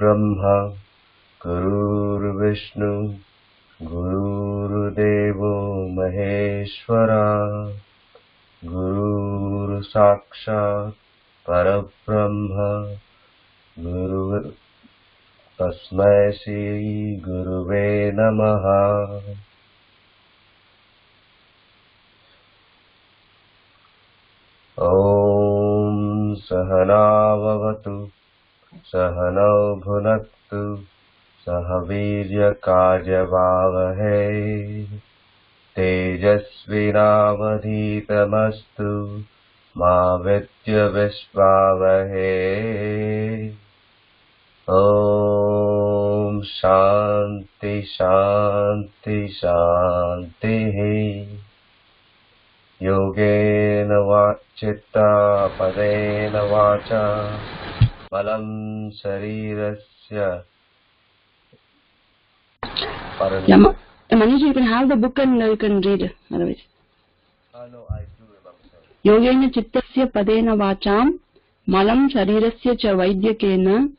Brahma Gururvishnu Gurudevo Maheshwara Guru Sakshat Parabrahma Guru Tasmai Shri Guruve Namaha. Om Sahana Vavatu Sahana Bhunaktu Sahavirya Karyavavahe Tejasvinavadhitamastu Ma Vidya Vishvavahe. Om Shanti Shanti Shanti. Yogena Vachitta Padena Vacha Malam Sarirasya. Yeah, Manish, you can have the book and you can read it. Otherwise. No, I do remember. Yogena Chittasya Padena Vacham Malam Sarirasya Cha Vaidyakena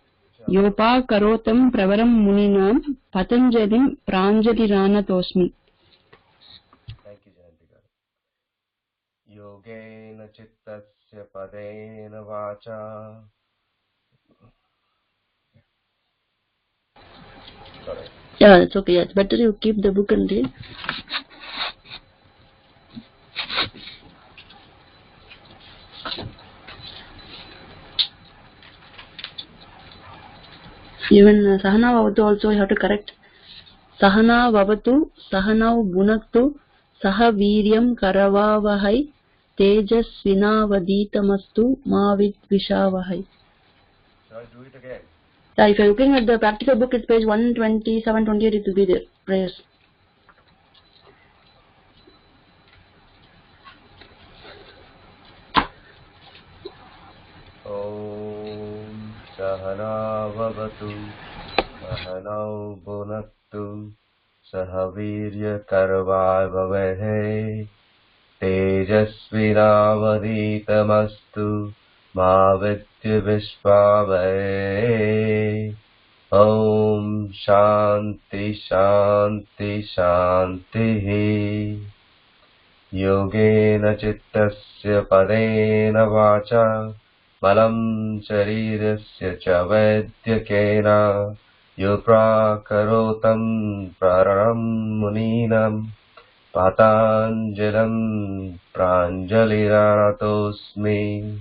Yopa Karotam Pravaram Muninam Patanjalim Pranjali Rana Tosmi. Thank you, Jayantika. Yogena Chittasya Padena Vacha. Sorry. Yeah, it's okay. Yeah, it's better you keep the book and read. Even Sahana Vavatu also you have to correct. Sahana Vavatu, Sahana Bhunaktu, Saha Viryam Karavavahai, Tejasvinavaditamastu Ma Vidvishavahai. Shall I do it again? Yeah, if you are looking at the practical book, it's page 127, 28, it will be there. Prayers. Om Sahana Vavatu Sahana Bhunaktu Sahavirya Karavavahe Tejasvinavaditamastu Ma Vidya Vishvavahe. Om Shanti Shanti Shanti. Yogena Chittasya Padena Vacha Malam Sharirasya Cha Vaidyakena Yoprakarotam Praram Muninam Patanjalam Pranjaliranatosmi.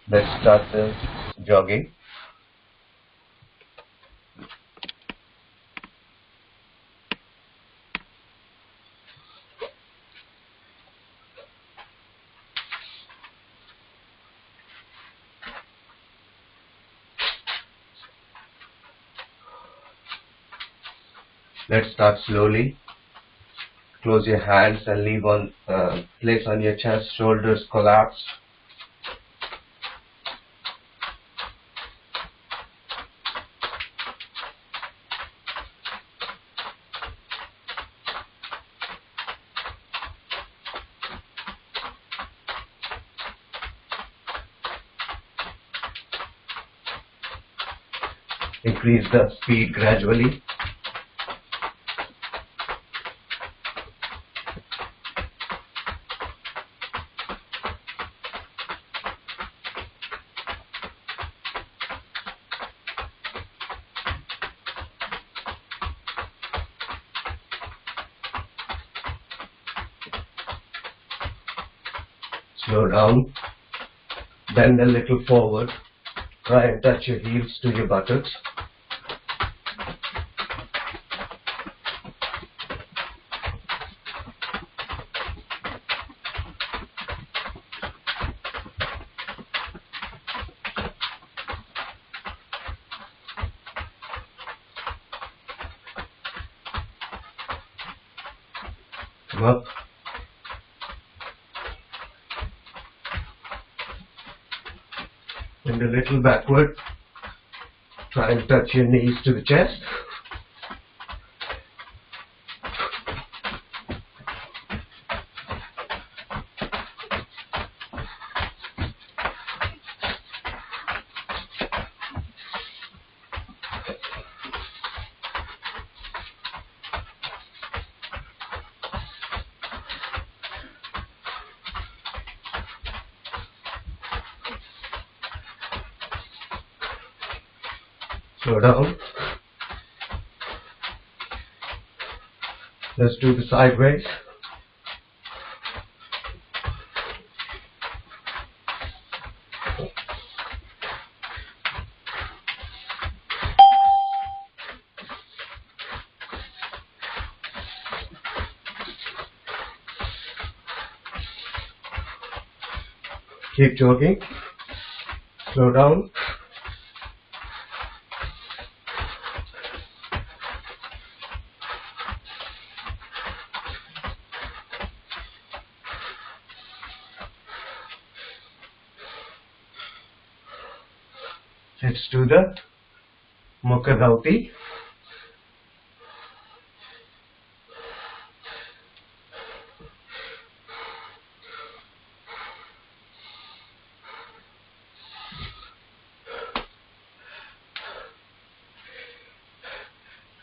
Let's start the jogging. Let's start slowly. Close your hands and leave on place on your chest, shoulders collapsed. Increase the speed gradually. Slow down. Bend a little forward. Try and touch your heels to your buttocks. Come up. And a little backward. Try and touch your knees to the chest. Slow down. Let's do the sideways. Keep jogging. Slow down. Let's do the Mukha.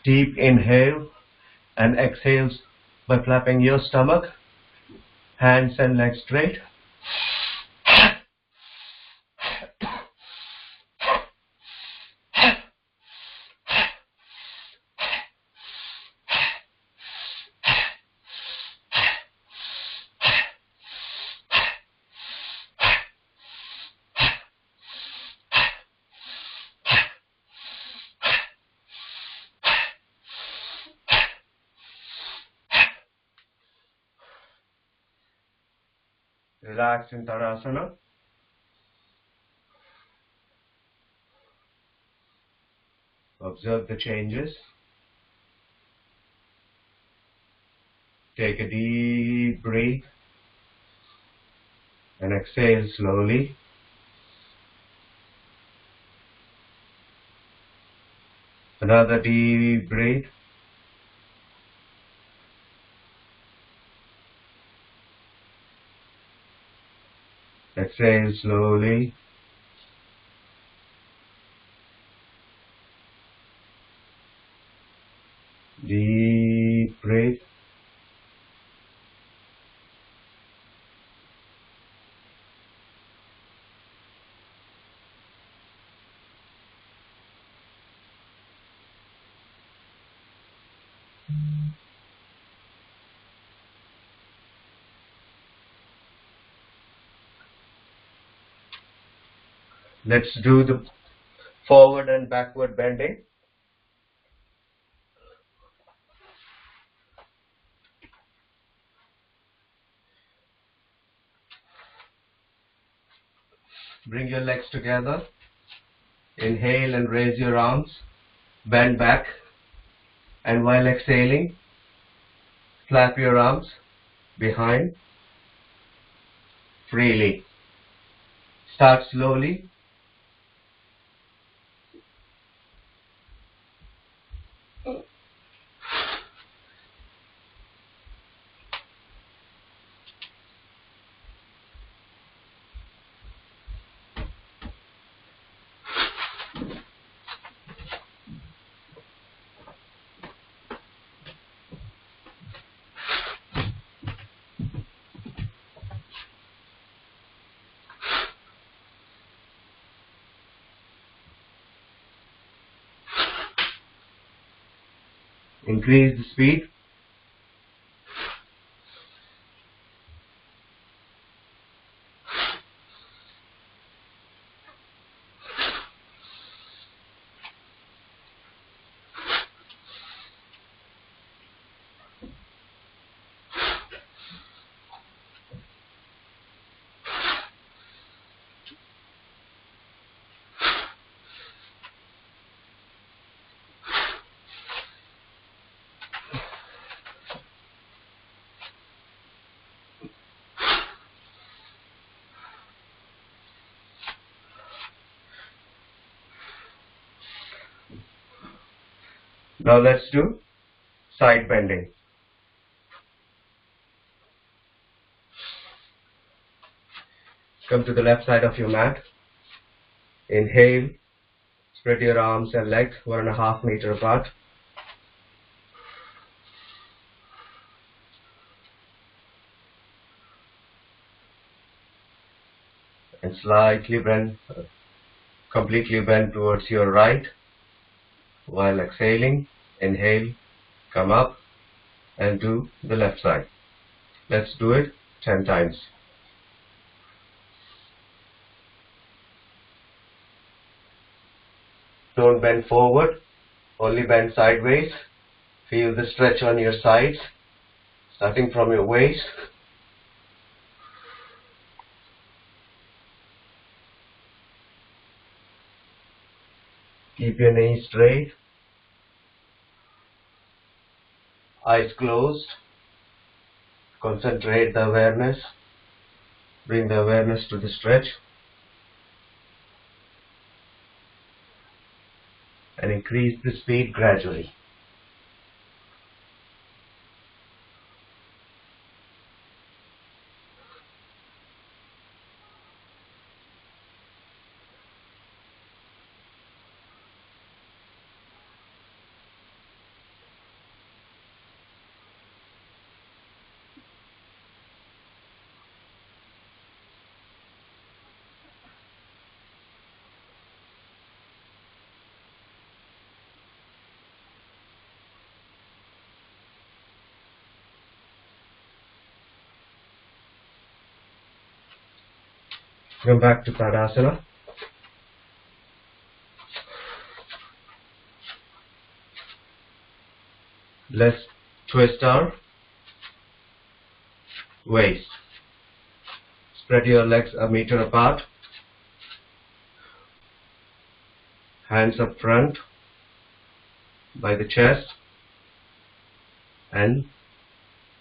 Deep inhale and exhales by flapping your stomach, hands and legs straight. Relax in Tadasana. Observe the changes. Take a deep breath and exhale slowly. Another deep breath. Exhale slowly. Deep breath. Let's do the forward and backward bending. Bring your legs together. Inhale and raise your arms. Bend back. And while exhaling, flap your arms behind freely. Start slowly. Increase the speed. Now let's do side bending. Come to the left side of your mat. Inhale. Spread your arms and legs 1.5 meters apart. And slightly bend, completely bend towards your right. While exhaling, inhale, come up and do the left side. Let's do it 10 times. Don't bend forward, only bend sideways. Feel the stretch on your sides, starting from your waist. Keep your knees straight, eyes closed. Concentrate the awareness, bring the awareness to the stretch, and increase the speed gradually. Come back to Tadasana. Let's twist our waist. Spread your legs a meter apart. Hands up front by the chest, and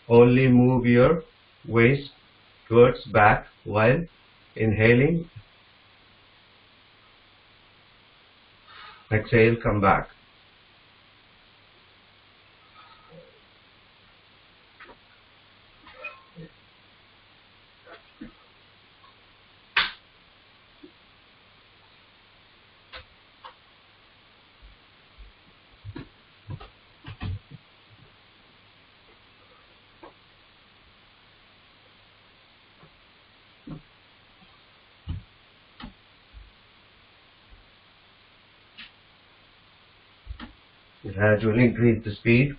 only move your waist towards back while inhaling. Exhale, come back. Gradually increase the speed.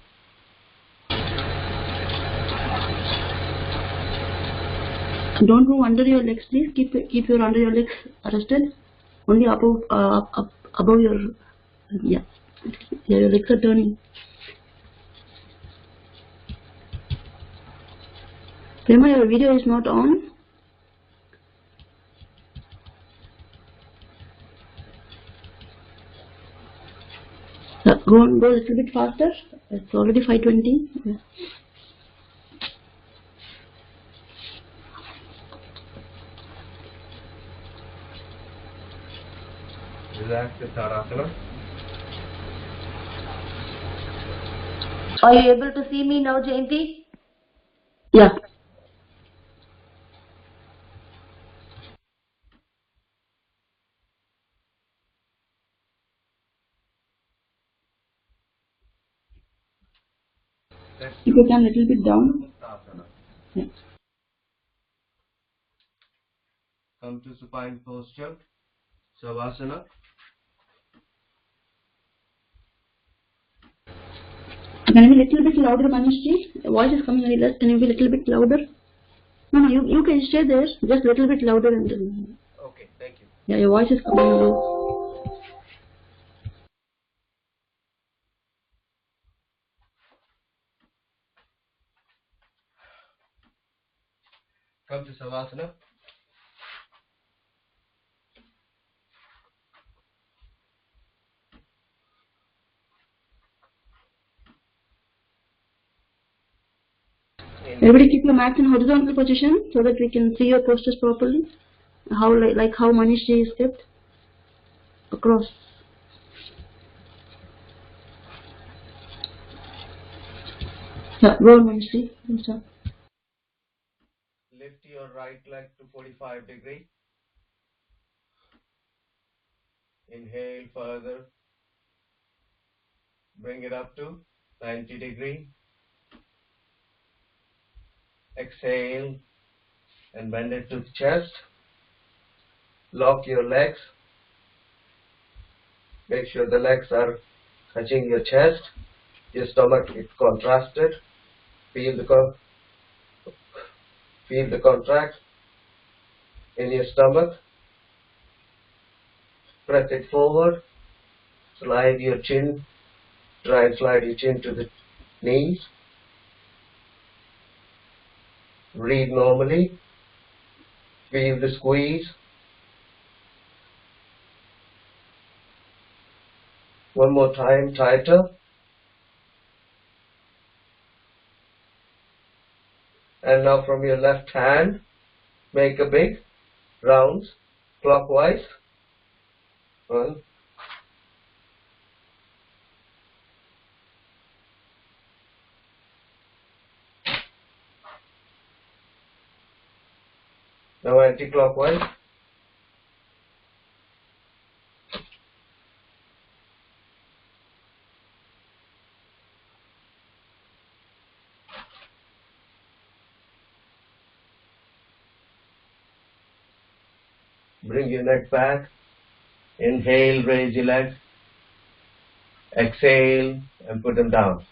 Don't move under your legs, please. Keep your under your legs rested. Only above your yeah. Yeah, your legs are turning. Prema, your video is not on. Go a little bit faster. It's already 5:20. Yeah. Relax the Tadasana. Are you able to see me now, Jayanti? Yeah. Keep your hand a little bit down. Yeah. Come to supine posture, Savasana. Can you be a little bit louder, Manishji? The voice is coming very less. Can you be a little bit louder? No, you can stay there. Just a little bit louder and then. Okay, thank you. Yeah, your voice is coming low. Come to Savasana. Everybody keep your mats in horizontal position so that we can see your postures properly. How like how Manishji is kept across. Yeah, go on, Manishji. Stop. Lift your right leg to 45 degree. Inhale further. Bring it up to 90 degree. Exhale and bend it to the chest. Lock your legs. Make sure the legs are touching your chest, your stomach is contrasted. Feel the contract in your stomach. Press it forward. Slide your chin. Try and slide your chin to the knees. Breathe normally. Feel the squeeze. One more time, tighter. And now from your left hand, make a big rounds clockwise. 1, now anti-clockwise. Bring your neck back. Inhale, raise your legs. Exhale and put them down.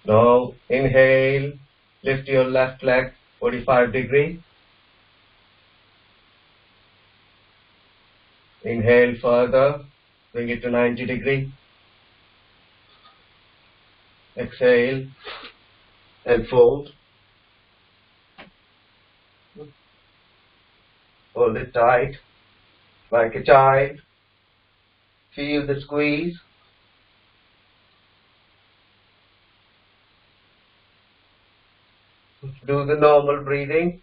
Now inhale, lift your left leg 45 degrees. Inhale further, bring it to 90 degrees. Exhale and fold. Hold it tight, like a child. Feel the squeeze. Do the normal breathing.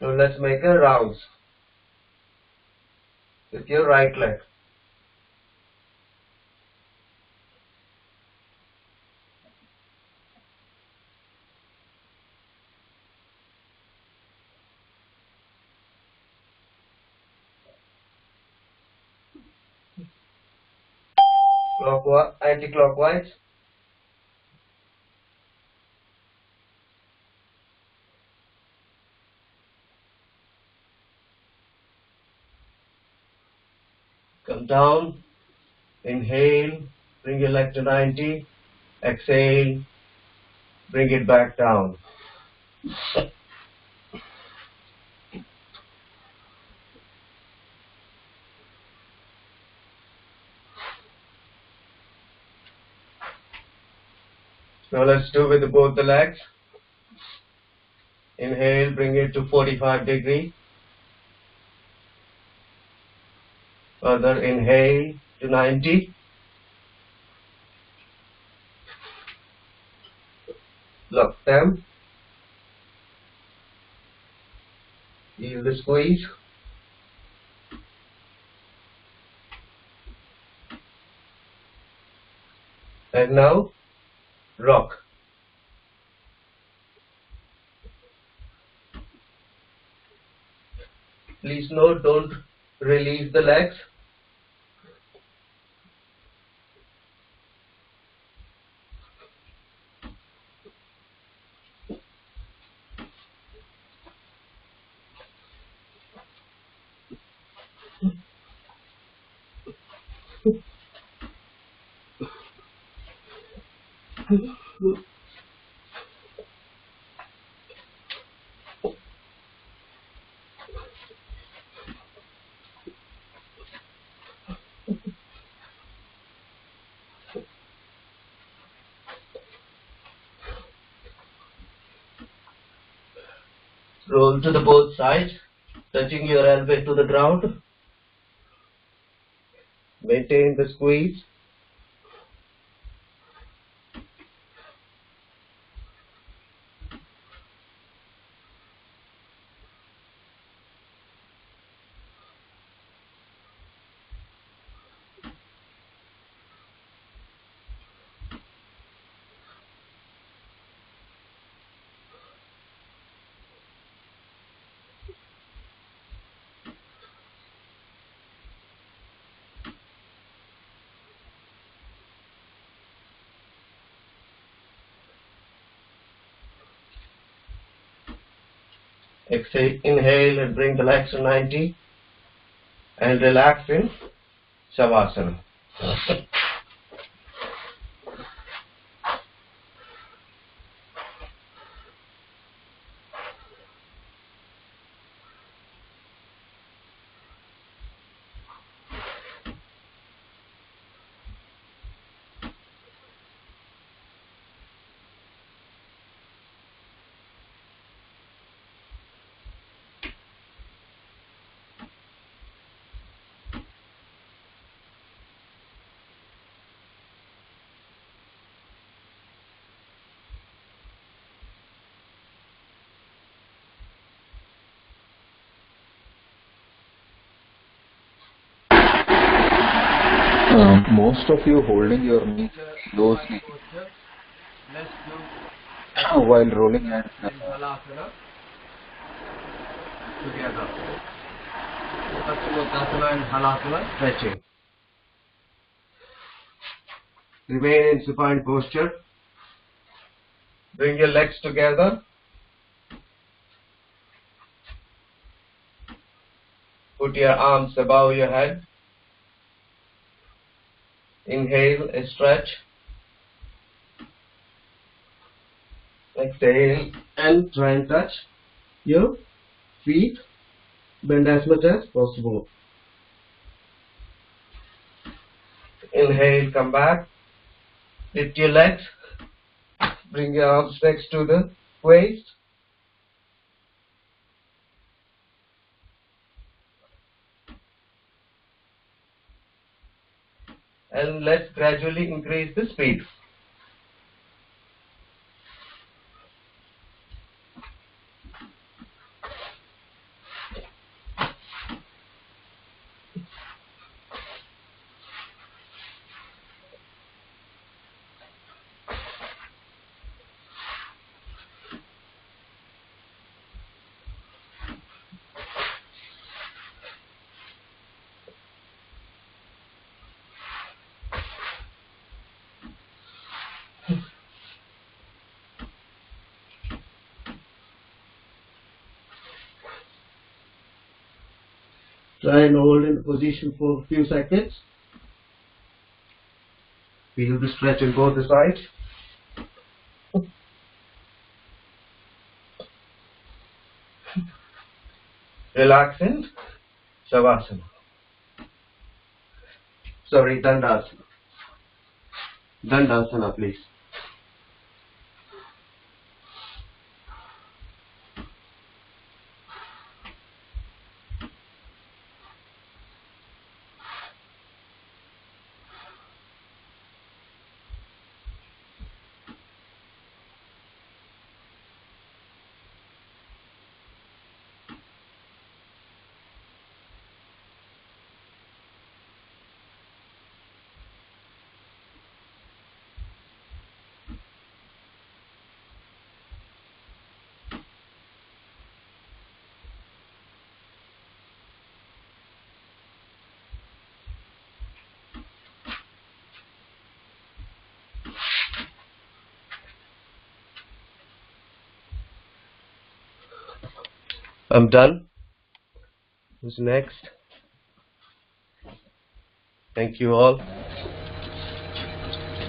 Now let's make a rounds with your right leg. Clockwise, anti-clockwise. Come down. Inhale, bring your leg to 90. Exhale, bring it back down. Now let's do with both the legs. Inhale, bring it to 45 degrees. Further inhale to 90. Lock them. Feel the squeeze. And now rock. Please note, don't release the legs. Roll to the both sides, touching your elbow to the ground. Maintain the squeeze. Exhale, inhale and bring the legs to 90 and relax in Shavasana. Most of you holding your knees closely Let's do while rolling and Halasana together. Paschimottanasana and Halasana stretching. Remain in supine posture. Bring your legs together. Put your arms above your head. Inhale, stretch. Exhale and try and touch your feet. Bend as much as possible. Inhale, come back. Lift your legs. Bring your arms next to the waist. And let's gradually increase the speed. Try and hold in position for a few seconds. Feel the stretch in both the sides. Relax in Shavasana. Sorry, Dandasana. Dandasana, please. I'm done. Who's next? Thank you all.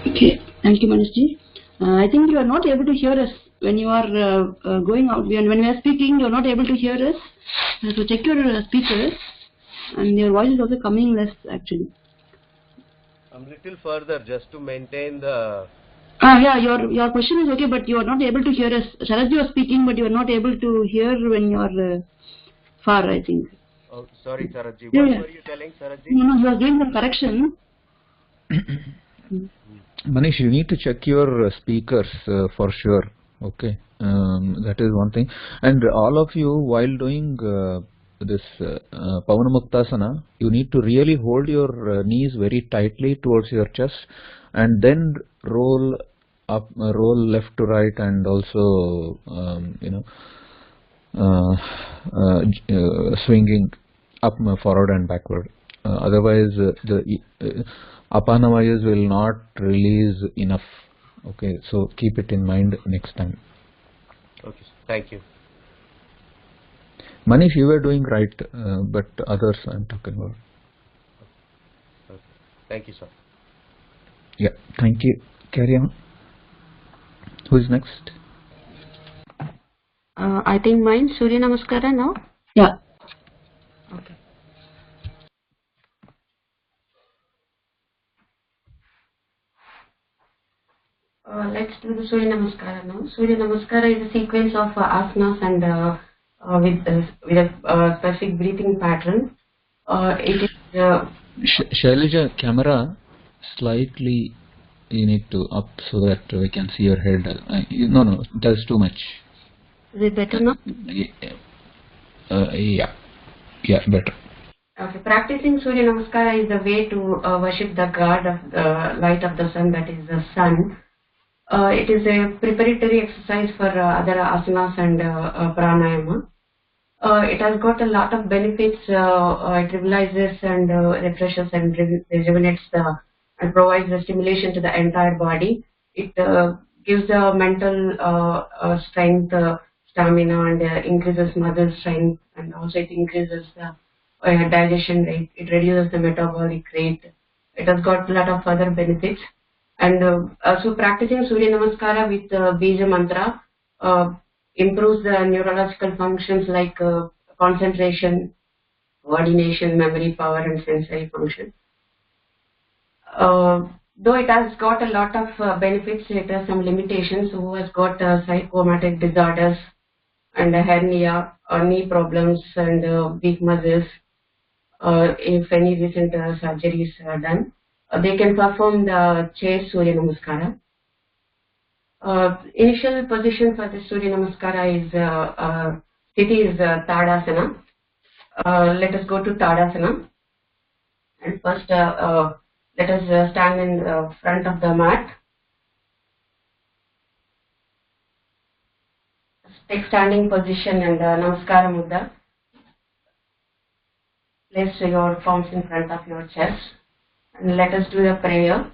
Okay, thank you, Manishji. I think you are not able to hear us when you are going out. When we are speaking, you are not able to hear us. So check your speakers, and your voice is also coming less actually. I'm a little further just to maintain the... Yeah, your question is okay, but you are not able to hear us. Sharad, you are speaking, but you are not able to hear when you are far, I think. Oh, sorry, Saratji. Yeah, What yeah. were you telling, Saratji? No, you are doing some correction. Manish, you need to check your speakers for sure. Okay, that is one thing. And all of you, while doing this Pavanamuktasana, you need to really hold your knees very tightly towards your chest, and then roll up, roll left to right, and also swinging up, forward and backward. Otherwise, the apana vayus will not release enough. Okay, so keep it in mind next time. Okay, thank you. Manish, you were doing right, but others I'm talking about. Okay. Thank you, sir. Yeah, thank you. Carry on. Who's next? I think mine, Surya Namaskara now. Yeah. Okay. Let's do the Surya Namaskara now. Surya Namaskara is a sequence of asanas and with a specific breathing pattern. It is Shailaja, camera slightly you need to up so that we can see your head. No, that's too much. is it better now? Yeah, better. Okay, practicing Surya Namaskara is the way to worship the god of the light of the sun, that is the sun. It is a preparatory exercise for other asanas and pranayama. It has got a lot of benefits. It revitalizes and refreshes and rejuvenates and provides the stimulation to the entire body. It gives the mental strength, stamina, and increases muscle strength, and also it increases the digestion rate. It reduces the metabolic rate. It has got a lot of other benefits. And so practicing Surya Namaskara with Bija mantra improves the neurological functions like concentration, coordination, memory power, and sensory function. Though it has got a lot of benefits, it has some limitations. Who has got psychosomatic disorders and hernia, knee problems, and weak muscles, if any recent surgeries are done, they can perform the chair Surya Namaskara. Initial position for the Surya Namaskara is Sthiti is Tadasana. Let us go to Tadasana. And first, let us stand in front of the mat. Take standing position and Namaskara Mudra. Place your palms in front of your chest. And let us do the prayer.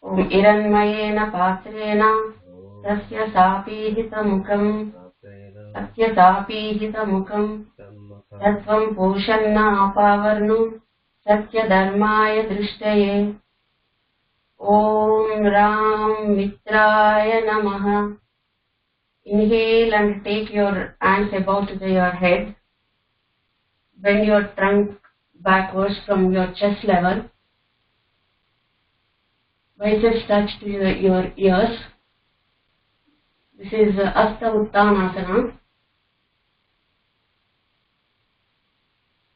Om Iranmayena Patrena Tasya Sapihita Mukam Tasya Sapihita Mukam Tatvam Poshanna Apavarnu Satya Dharmaya Drishtaye. Om Ram Mitraya Namaha. Inhale and take your hands above to your head. Bend your trunk backwards from your chest level. Biceps touch to your ears. This is Asta Uttanasana.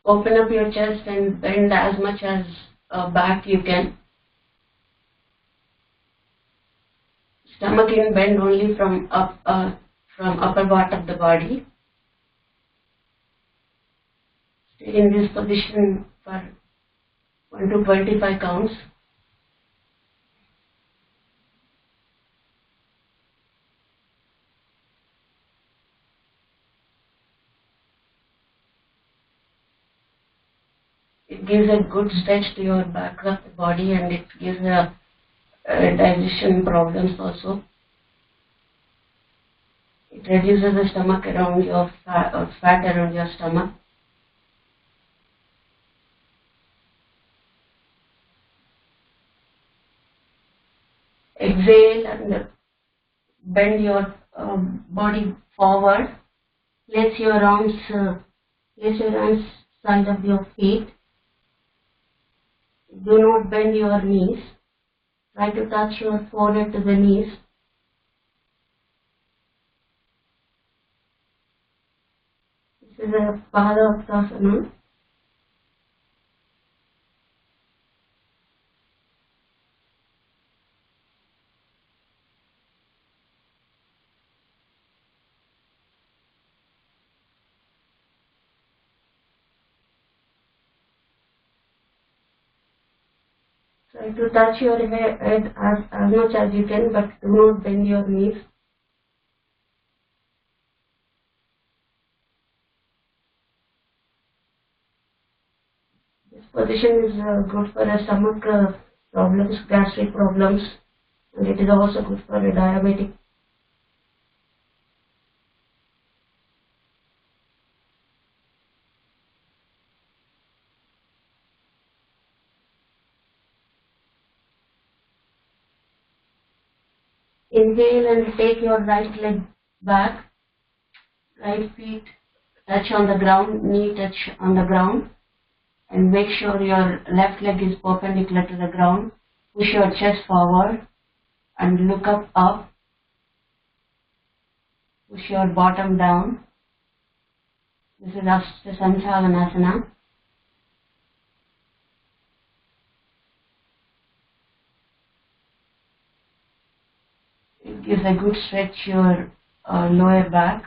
Open up your chest and bend as much as back you can. Stomach can bend only from upper part of the body. Stay in this position for 1 to 25 counts. It gives a good stretch to your back of the body, and it gives digestion problems also. It reduces the stomach around your fat around your stomach. Exhale and bend your body forward. Place your arms side of your feet. Do not bend your knees. Try to touch your forehead to the knees. This is a Pada Uttasana. Try to touch your head as much as you can, but do not bend your knees. This position is good for stomach problems, gastric problems, and it is also good for a diabetic. Inhale and take your right leg back, right feet touch on the ground, knee touch on the ground, and make sure your left leg is perpendicular to the ground. Push your chest forward and look up. Push your bottom down. This is Sanchalanasana. It gives a good stretch your lower back.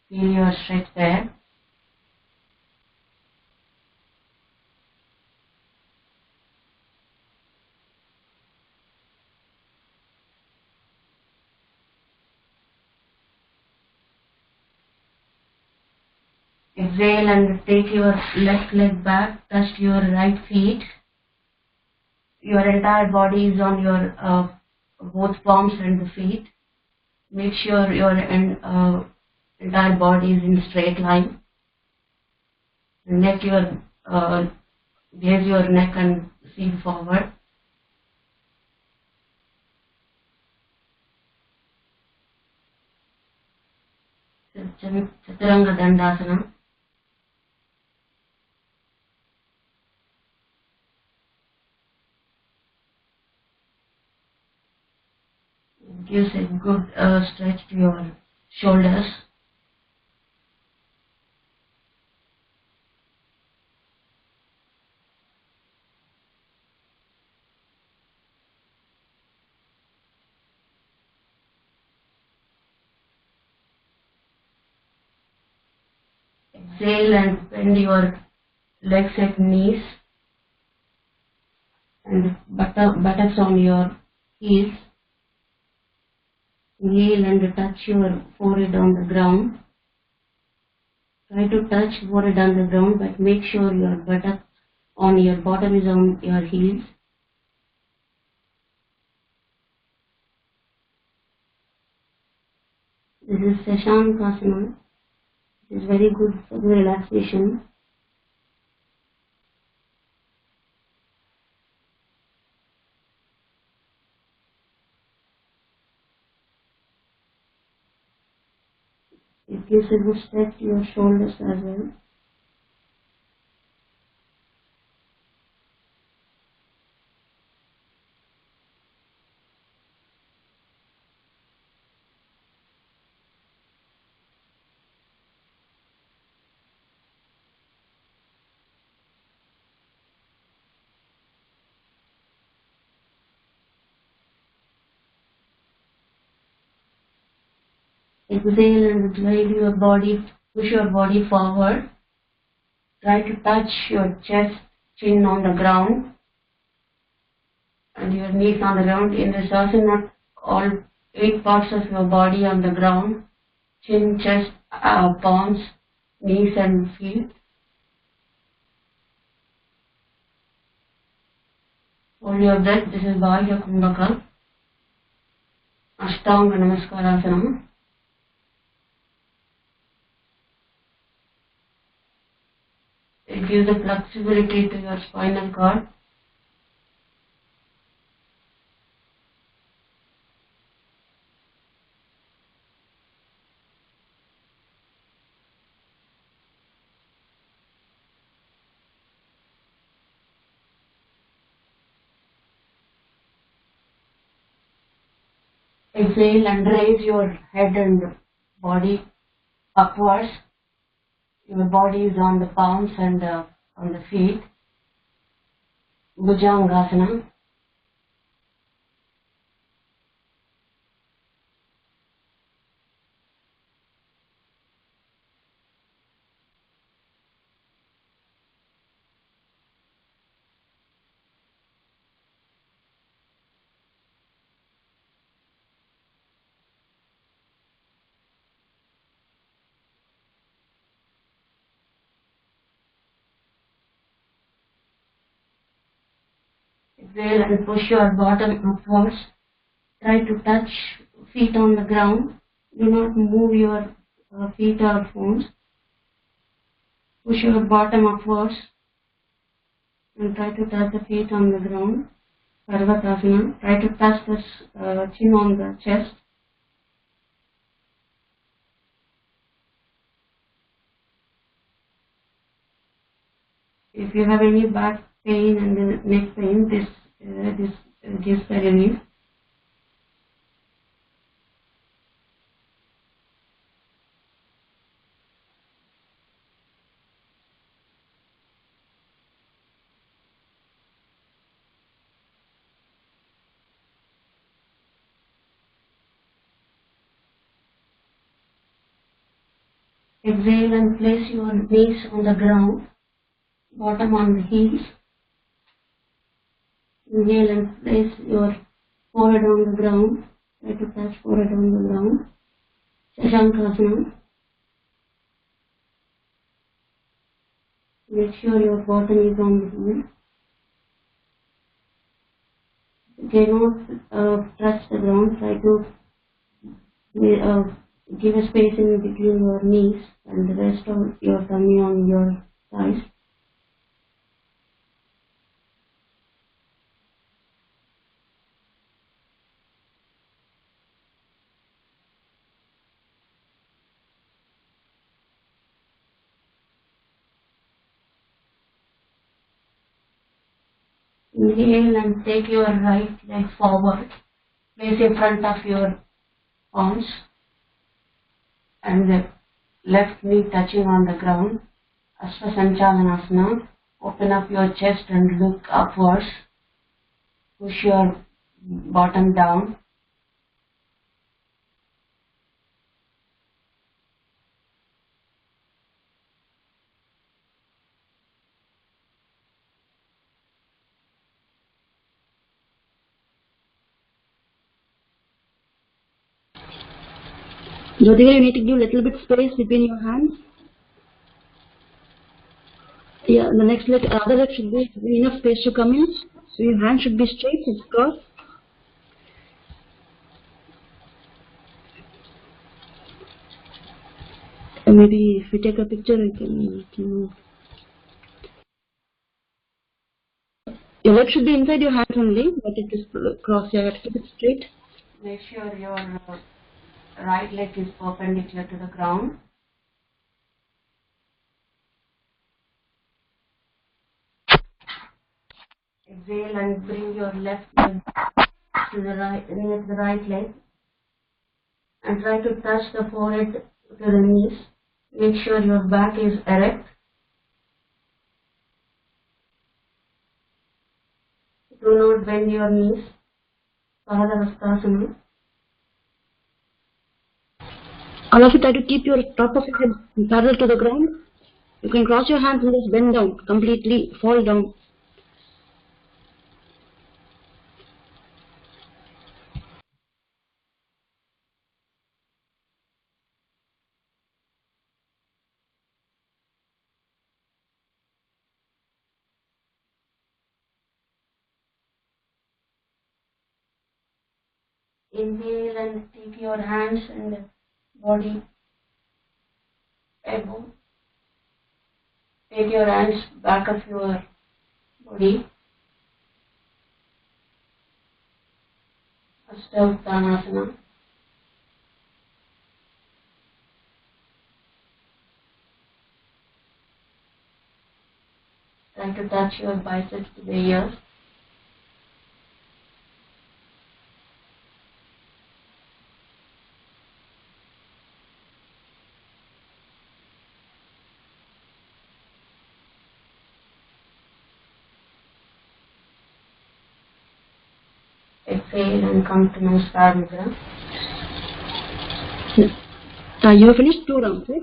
Feel your stretch there. Exhale and take your left leg back, touch your right feet. Your entire body is on your both palms and the feet. Make sure your entire body is in straight line. Gaze your neck and feet forward. Chaturanga Dandasana. Gives a good stretch to your shoulders. Exhale and bend your legs at knees and buttocks on your heels. Inhale and touch your forehead on the ground. Try to touch forehead on the ground, but make sure your buttock on your bottom is on your heels. This is Sashankasana. It is very good for the relaxation. It gives a good stretch to your shoulders as well. Exhale and glide your body, push your body forward. Try to touch your chest, chin on the ground and your knees on the ground. In this asana, all 8 parts of your body on the ground, chin, chest, palms, knees and feet. Hold your breath. This is Bhagya Kumbhaka. Ashtanga Namaskarasana. It gives the flexibility to your spinal cord. Exhale and raise your head and body upwards. Your body is on the palms and on the feet. Bhujangasana. Exhale and push your bottom upwards. Try to touch feet on the ground. Do not move your feet or forms. Push your bottom upwards and try to touch the feet on the ground. Parvatasana. Try to touch this chin on the chest. If you have any back pain and neck pain, this gives the relief. Exhale and place your knees on the ground, bottom on the heels. Inhale and place your forehead on the ground. Try to touch forehead on the ground. Shankasana. Make sure your bottom is on the ground. Cannot touch the ground. Try to give a space in between your knees and the rest of your tummy on your thighs. Inhale and take your right leg forward. Place in front of your palms and the left knee touching on the ground. Asvasanchalanasana. Open up your chest and look upwards. Push your bottom down. Jyotika, you need to give a little bit space between your hands. Yeah, the next leg, other leg should be enough space to come in. So your hand should be straight, it's crossed. And maybe if we take a picture, I can. Your leg should be inside your hands only, but it is crossed. You have to keep it straight. Make sure your right leg is perpendicular to the ground. Exhale and bring your left leg to the right, near to the right leg, and try to touch the forehead to the knees. Make sure your back is erect. Do not bend your knees. Paradavastasana. All of you try to keep your top of your head parallel to the ground. You can cross your hands and just bend down, completely fall down. Inhale and take your hands and body above. Take your hands back of your body. Ashtavtanasana. Try to touch your biceps to the ears. Exhale and come to Namaskar Mudra. You have finished 2 rounds, right?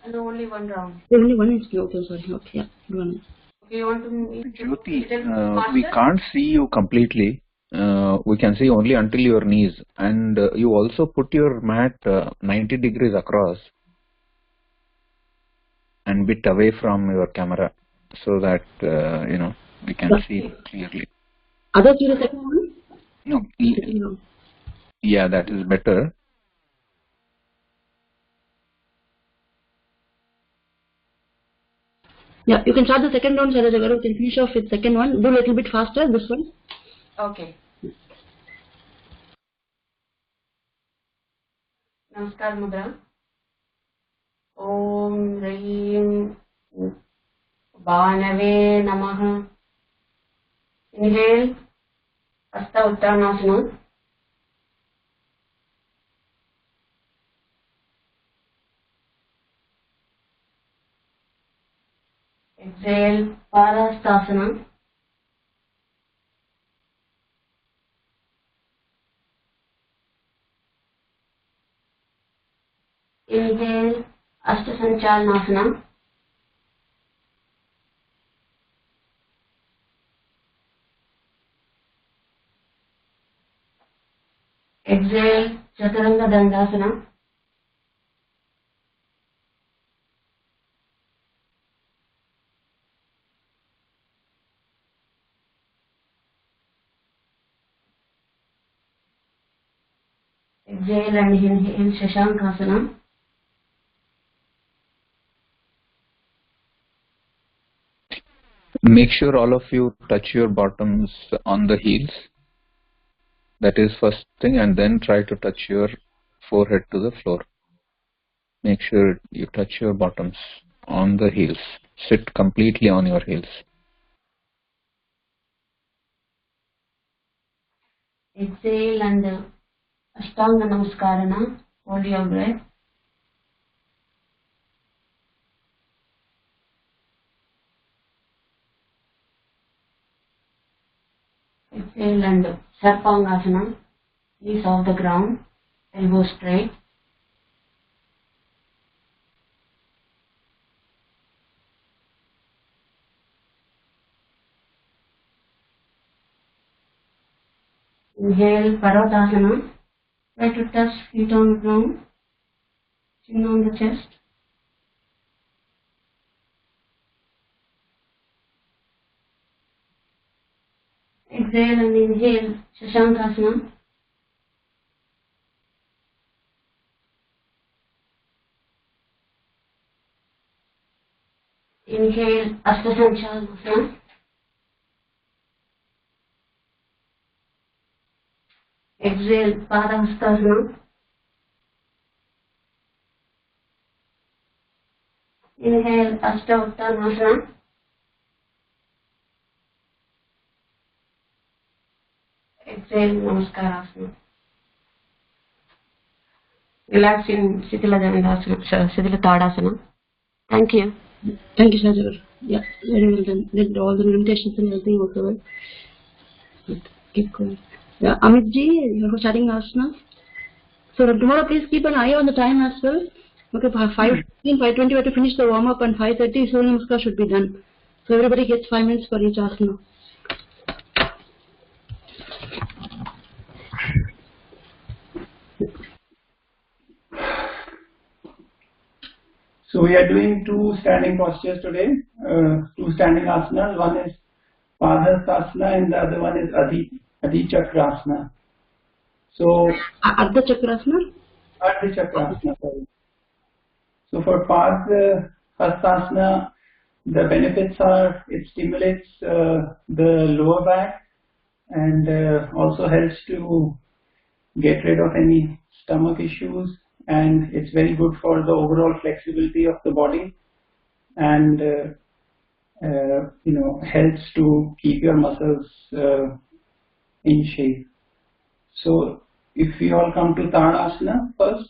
No, only 1 round. Only 1 is okay, sorry. Okay, yeah, 1. Okay, you want to meet Jyoti, we can't see you completely. We can see only until your knees. And you also put your mat 90 degrees across and bit away from your camera so that, we can see clearly. Others do the second one? No. No. Yeah, that is better. Yeah, you can start the second round, Sarajagaru. You can finish off with second one. Do a little bit faster, this one. Okay. Namaskar Mudra. Om Reem Banave Namaha. Inhale, Hasta Uttanasana. Exhale, Parastasana. Inhale, Ashtasanchalanasana. Exhale, Chaturanga Dandasana. Exhale and inhale, Shashankasana. Make sure all of you touch your bottoms on the heels. That is first thing, and then try to touch your forehead to the floor. Make sure you touch your bottoms on the heels. Sit completely on your heels. Exhale and Ashtanga Namaskarana. Hold your breath. Exhale and Sarpangasana. Knees off the ground. Elbows straight. Inhale, Parvatasana. Try to touch feet on the ground. Chin on the chest. Exhale and inhale, Shashankasana. Inhale, Ashtasanchalanasana. Exhale, Padahastasana. Inhale, Ashtavuttanasana. Exhale, Namaskarasana. Relax in Shitila Tadasana. Thank you. Thank you, Sajur. Yeah, very well done. Did all the limitations and everything was well. Good. Keep going. Yeah, Amit ji, you're starting asana. So tomorrow, please keep an eye on the time as well. Okay, 5:15, 5:20, we have to finish the warm up, and 5:30 Surya Namaskar should be done. So everybody gets 5 minutes for each asana. So we are doing two standing postures today, two standing asanas. One is Padhastasana and the other one is Adi Chakrasana. So Ardha Chakrasana? Adi Chakrasana, sorry. So for Padhastasana, the benefits are it stimulates the lower back and also helps to get rid of any stomach issues, and it's very good for the overall flexibility of the body, and helps to keep your muscles in shape. So if we all come to Tadasana first,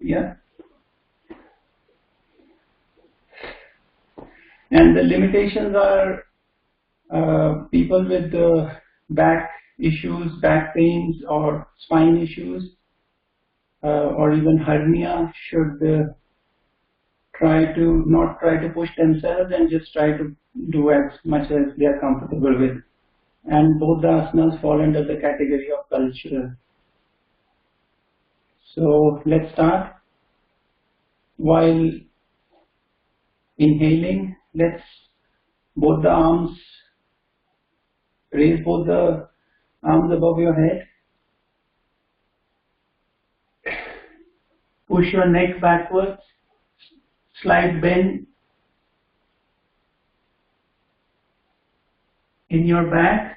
yeah. And the limitations are people with back issues, back pains or spine issues, or even hernia should not try to push themselves and just try to do as much as they are comfortable with. And both the asanas fall under the category of cultural. So let's start. While inhaling, let's raise both the arms above your head. Push your neck backwards. Slight bend in your back.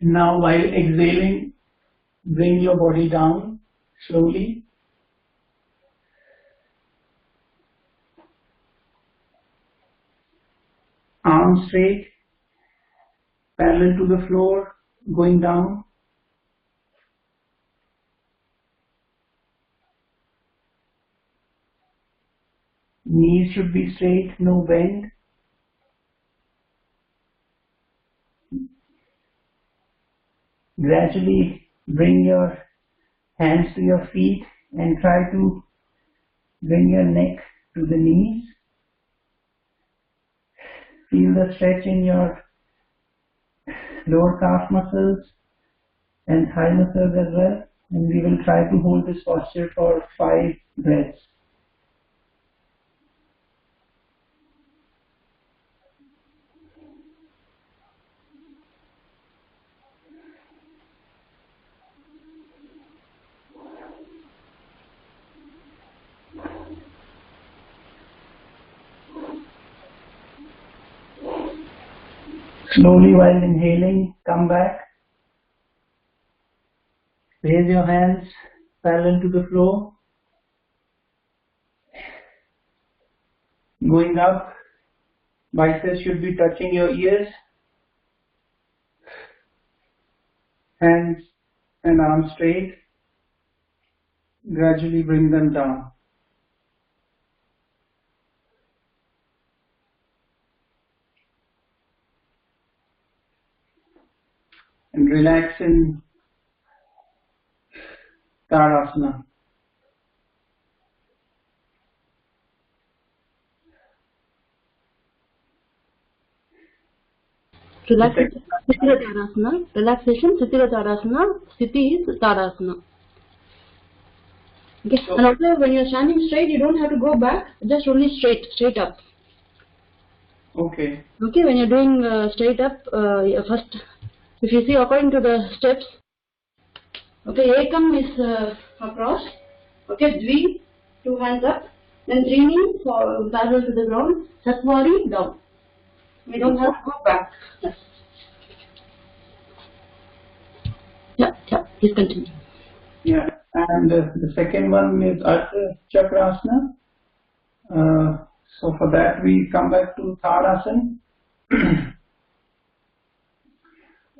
Now while exhaling, bring your body down slowly. Arms straight, parallel to the floor, going down. Knees should be straight, no bend. Gradually bring your hands to your feet and try to bring your neck to the knees. Feel the stretch in your lower calf muscles and thigh muscles as well. And we will try to hold this posture for 5 breaths. Slowly while inhaling, come back. Raise your hands parallel to the floor. Going up, biceps should be touching your ears. Hands and arms straight. Gradually bring them down. And relax in Tadasana. Relaxation, Sthira Tadasana. Relaxation, Sthira Tadasana. Sthiti is Tadasana. Okay. And also when you're standing straight, you don't have to go back, just only straight up. Okay. Okay, when you're doing straight up, first, if you see according to the steps, okay, Ekam is across, okay, Dvi, 2 hands up, then Trini for parallel to the ground, Satwari down. We don't have to go back. Yes. Yeah, please continue. Yeah, and the second one is Ardha Chakrasana. So for that we come back to Tadasana.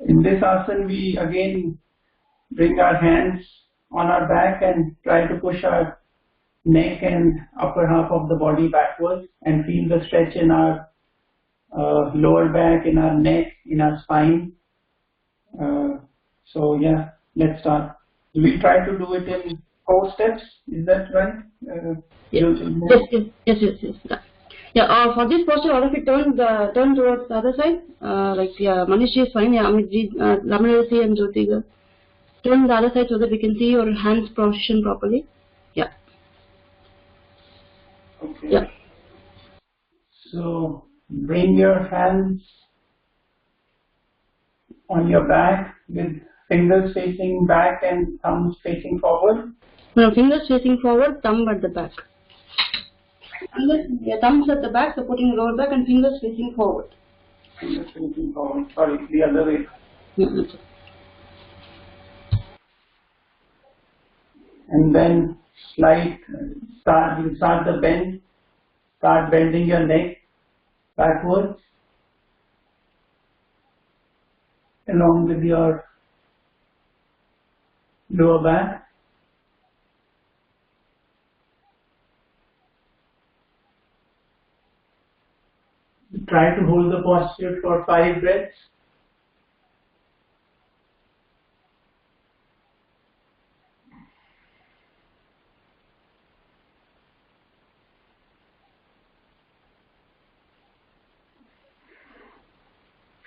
In this asana we again bring our hands on our back and try to push our neck and upper half of the body backwards and feel the stretch in our lower back, in our neck, in our spine. So yeah, let's start. We'll try to do it in 4 steps. Is that right? Yes. Yeah, for this posture, all of you turn towards the other side. Manish is fine. Yeah, Amit, Ramanasi and Jyotiga. Turn the other side so that we can see your hands position properly. Yeah. Okay. Yeah. So bring your hands on your back with fingers facing back and thumbs facing forward. Now fingers facing forward, thumb at the back. Thumbs at the back, supporting lower back, and fingers facing forward. Fingers facing forward. Sorry, the other way. Yeah, that's it. And then start the bend. Start bending your neck backwards along with your lower back. Try to hold the posture for 5 breaths.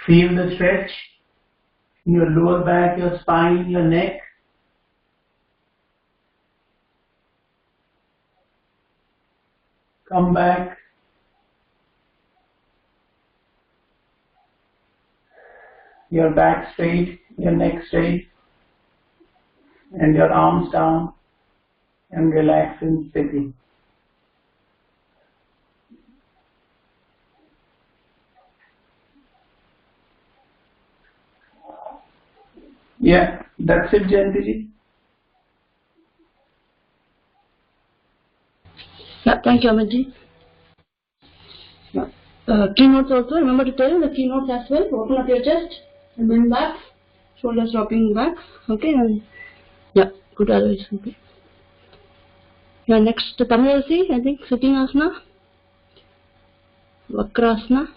Feel the stretch in your lower back, your spine, your neck. Come back. Your back straight, your neck straight, and your arms down, and relax in sitting. Yeah, that's it, Jayantiji. Yeah, thank you, Amitji. Yeah. Keynotes also, remember to tell the keynotes as well. Open up your chest and bend back, shoulders dropping back. Okay, and yeah, good otherwise. Okay. Yeah, next Tamilasi, I think sitting asana, Vakrasana.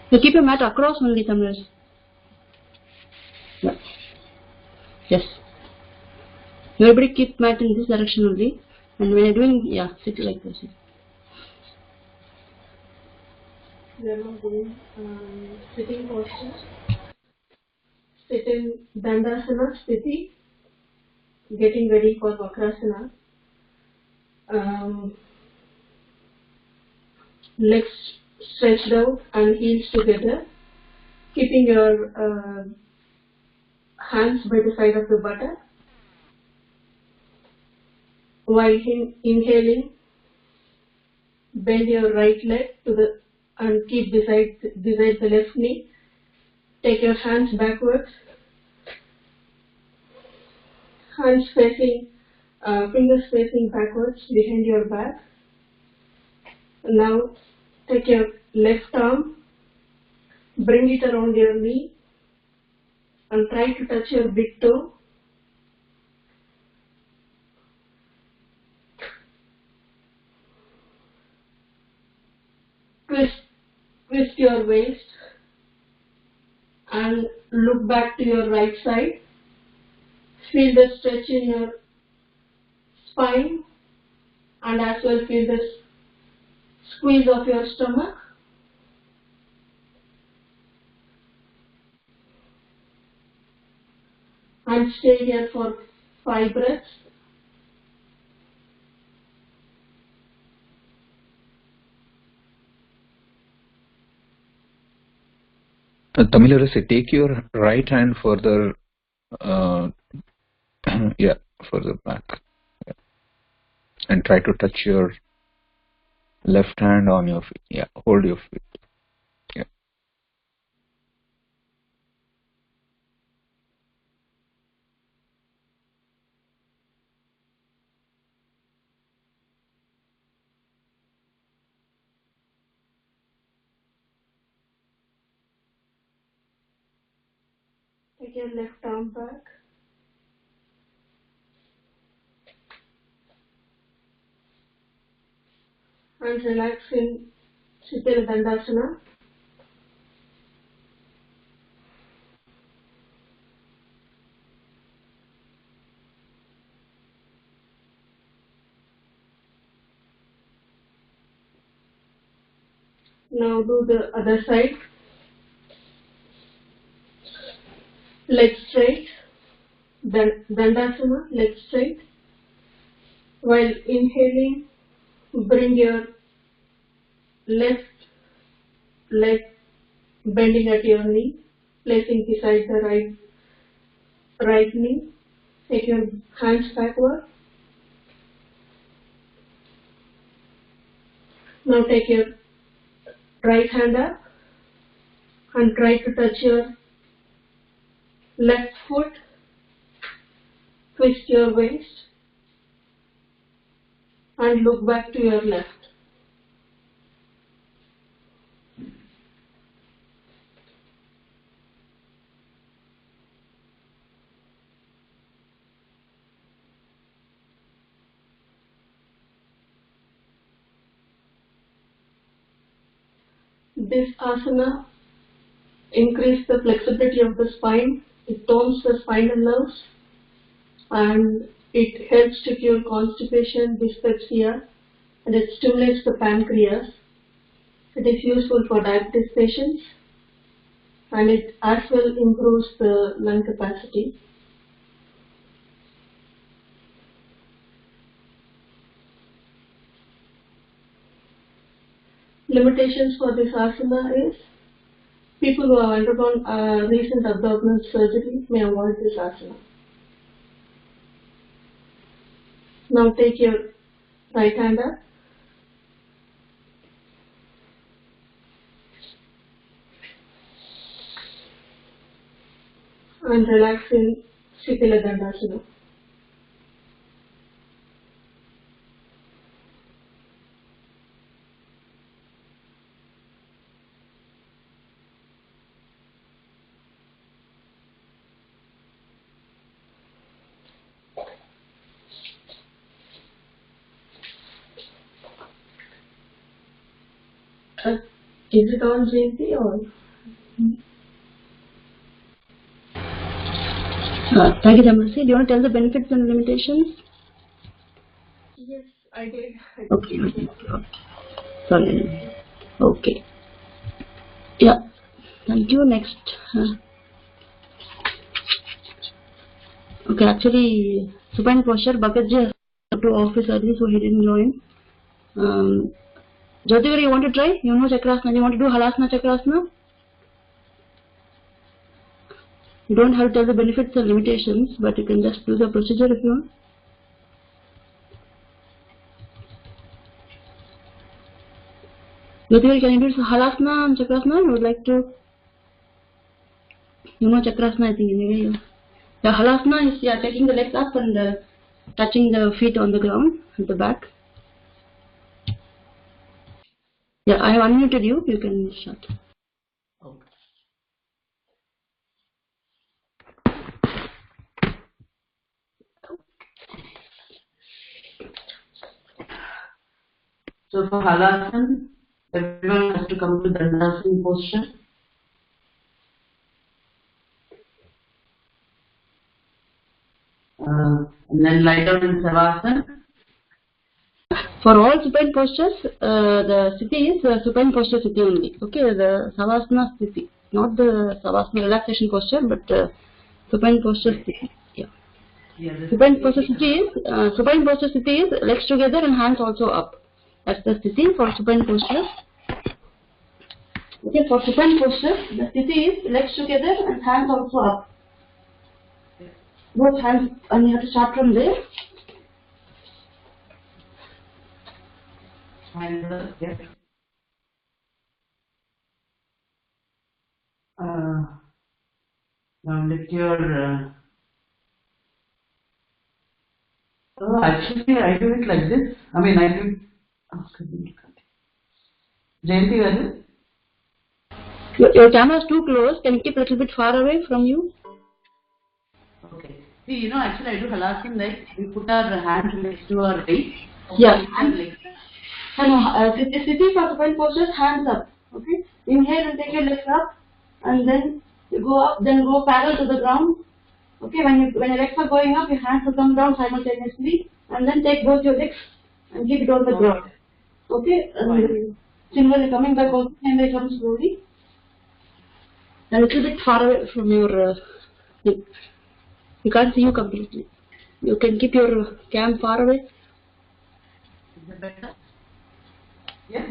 You keep your mat across only, Tamilasi. Yeah. Yes. Everybody keep mat in this direction only. And when you're doing, yeah, sit like this. We are now doing sitting posture. Sit in Dandasana Sthiti, getting ready for Vakrasana. Legs stretched out and heels together, keeping your hands by the side of the buttock. While inhaling, bend your right leg to the and keep beside the left knee. Take your hands backwards, hands facing, fingers facing backwards behind your back. Now take your left arm, bring it around your knee, and try to touch your big toe. Twist your waist and look back to your right side. Feel the stretch in your spine and as well feel the squeeze of your stomach. And stay here for 5 breaths. Tamilarasu, take your right hand further, yeah, further back, yeah. And try to touch your left hand on your feet. Yeah, hold your feet. Yeah. Take your left arm back. And relax in Siddha Dandasana. Now do the other side. Legs straight. Dandasana, legs straight. While inhaling, bring your left leg bending at your knee, placing beside the right knee. Take your hands backward. Now take your right hand up and try to touch your left foot. Twist your waist and look back to your left. This asana increases the flexibility of the spine, it tones the spinal nerves, and it helps to cure constipation, dyspepsia, and it stimulates the pancreas. It is useful for diabetes patients, and it as well improves the lung capacity. Limitations for this asana is People who have undergone recent abdominal surgery may avoid this asana. Now take your right hand up and relax in Shikila Dandasana. Is it on Jayanti or? Thank you, Dhamasi. Do you want to tell the benefits and limitations? Yes, I did. Okay. Sorry. Okay. Yeah. Thank you. Next. Okay, actually, supine posture, Bhagat ji has to office early, so he didn't join. Jyotivar, you want to try? You know Chakrasana. You want to do Halasana Chakrasana? You don't have to tell the benefits or limitations, but you can just do the procedure if you want. Jyotivar, can you do Halasana and Chakrasana? You would like to? You know Chakrasana, I think, anyway. The Halasana is taking the legs up and touching the feet on the ground at the back. Yeah, I have unmuted you. You can start. Okay. So for Halasana, everyone has to come to the Dandasana posture. And then lie down in Savasana. For all supine postures, the sthiti is supine posture sthiti only. Okay, the Savasana sthiti, not the Savasana relaxation posture, but supine posture sthiti. Yeah. Supine posture sthiti is legs together and hands also up. That's the sthiti for supine posture. Okay, for supine posture, the sthiti is legs together and hands also up. Both hands, and you have to start from there. And yes. Now lift your. Oh, actually, I do it like this. I mean, I do. Jayanti, was it? Your camera is too close. Can you keep a little bit far away from you? Okay. See, actually, I do Halasana like we put our hands next to our waist. Yeah. Sthiti for supine postures, hands up. Okay. Inhale and take your legs up, and then you go up, then go parallel to the ground. Okay. When your legs are going up, your hands will come down simultaneously, and then take both your legs and keep it on the ground. Okay. And similarly, coming back also, and they come slowly. A little bit far away from your. You can't see you completely. You can keep your cam far away. Is it better? Yes?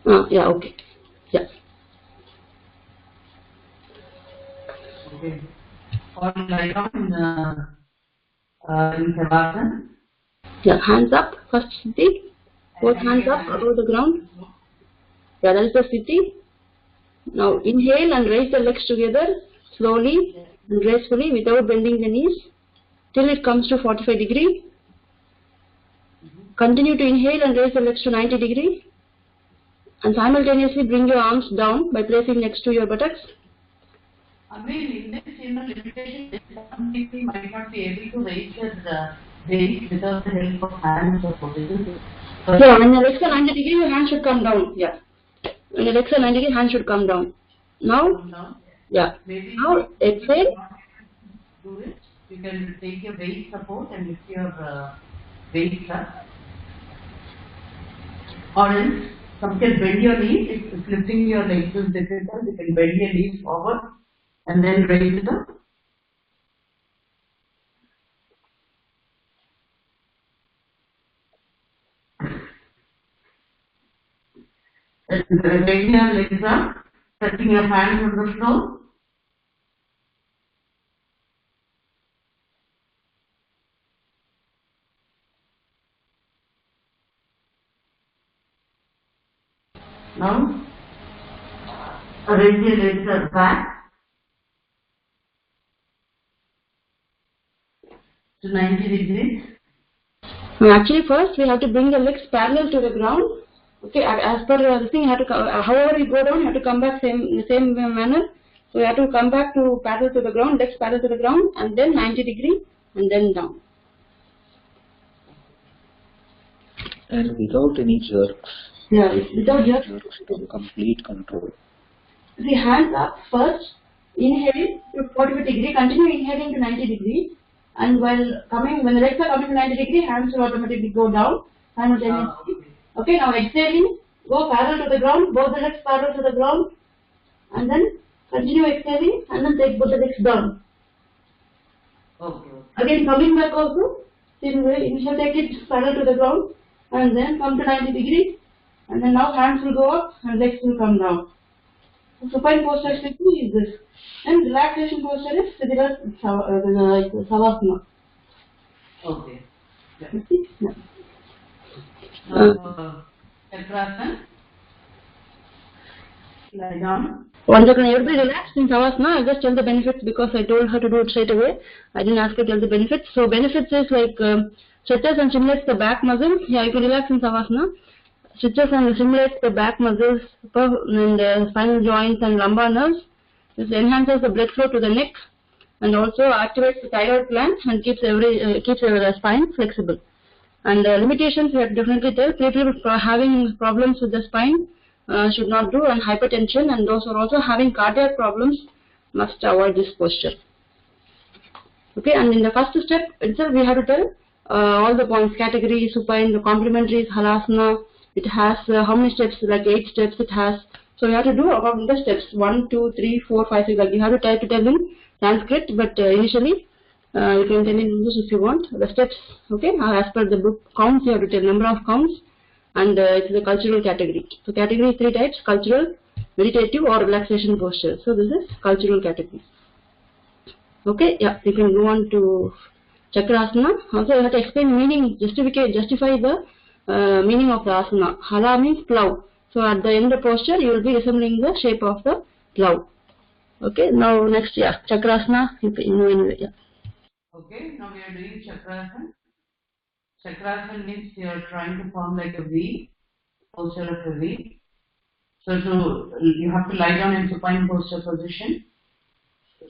Yeah, okay. Yeah. Okay. Or lie down in Savasana. Yeah, hands up, first sthiti. Both hands up above the ground. Yeah, that is the sthiti. Now inhale and raise the legs together slowly and gracefully without bending the knees till it comes to 45 degree. Continue to inhale and raise the legs to 90 degree. And simultaneously bring your arms down by placing next to your buttocks. I mean, in this limitation, some people might not be able to raise their base without the help of hands or positions. Yeah, when your legs are 90 degree, your hands should come down. Yeah. When your legs are 90 degree, hands should come down. Now, yeah. Maybe now exhale. Do it. You can take your base support and lift your base up. Or else, some can bend your knees. If lifting your legs is difficult, you can bend your knees forward and then raise it up. And bend your legs up Pressing your hands on the floor. Now, raise your legs back to 90 degrees. Now, actually, first we have to bring the legs parallel to the ground. Okay, as per the thing, you have to however you go down, you have to come back in the same manner. So you have to come back to parallel to the ground, legs parallel to the ground, and then 90 degree, and then down. And without any jerks. Yeah, without jerks. Complete control. The hands up first, inhale to 45 degree, continue inhaling to 90 degree, and while coming, when the legs are coming to 90 degree, hands will automatically go down simultaneously. Okay, now exhaling, go parallel to the ground, both the legs parallel to the ground, and then continue exhaling, and then take both the legs down. Okay. Again, coming back also, same way, initially take it parallel to the ground, and then come to 90 degree, and then now hands will go up, and legs will come down. So supine posture is this, and relaxation posture is like Savasana. Okay. Yeah. Chakrasana. Lie down. One second, everybody relax in Savasana. I'll just tell the benefits because I told her to do it straight away. I didn't ask her to tell the benefits. So benefits is like stretches and stimulates the back muscles. Yeah, you can relax in Savasana. Stretches and stimulates the back muscles and the spinal joints and lumbar nerves. This enhances the blood flow to the neck and also activates the thyroid gland and keeps the spine flexible. And limitations we have to definitely tell people having problems with the spine should not do, and hypertension, and those who are also having cardiac problems must avoid this posture. Okay, and in the first step itself we have to tell all the points: category, supine, the complementary, halasana. It has how many steps? Like 8 steps it has. So you have to do about the steps 1, 2, 3, 4, 5, 6. Like you have to try to tell in Sanskrit, but initially you can tell in English if you want. The steps, okay, as per the book counts, you have to tell number of counts, and it's the cultural category. So category 3 types: cultural, meditative, or relaxation posture. So this is cultural category. Okay, yeah, you can go on to Chakrasana. Also you have to explain meaning, justify the meaning of the asana. Hala means plow. So at the end of posture you will be resembling the shape of the plow. Okay, now next, yeah, Chakrasana. Yeah. Okay, now we are doing Chakrasana. Chakrasana means you are trying to form like a V, posture of a V. So you have to lie down in supine posture position.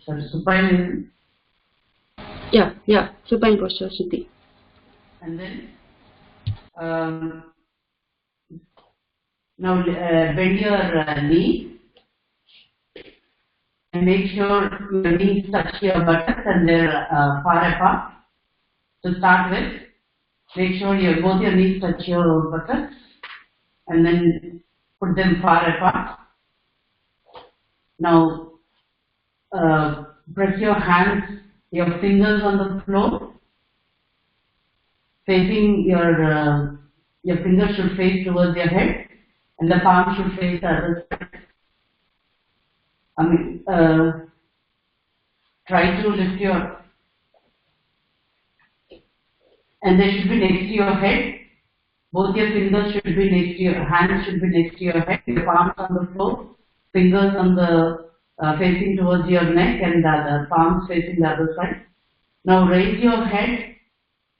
Sorry, supine. Yeah, supine posture, Shruti. And then now bend your knee and make sure your knees touch your buttocks and they're far apart. To start with, make sure both your knees touch your buttocks and then put them far apart. Now press your hands, your fingers on the floor, facing your fingers should face towards your head and the palm should face the other side. Try to lift and they should be next to your head. Both your fingers should be next to your hands, should be next to your head. Your palms on the floor, fingers on the facing towards your neck, and the palms facing the other side. Now raise your head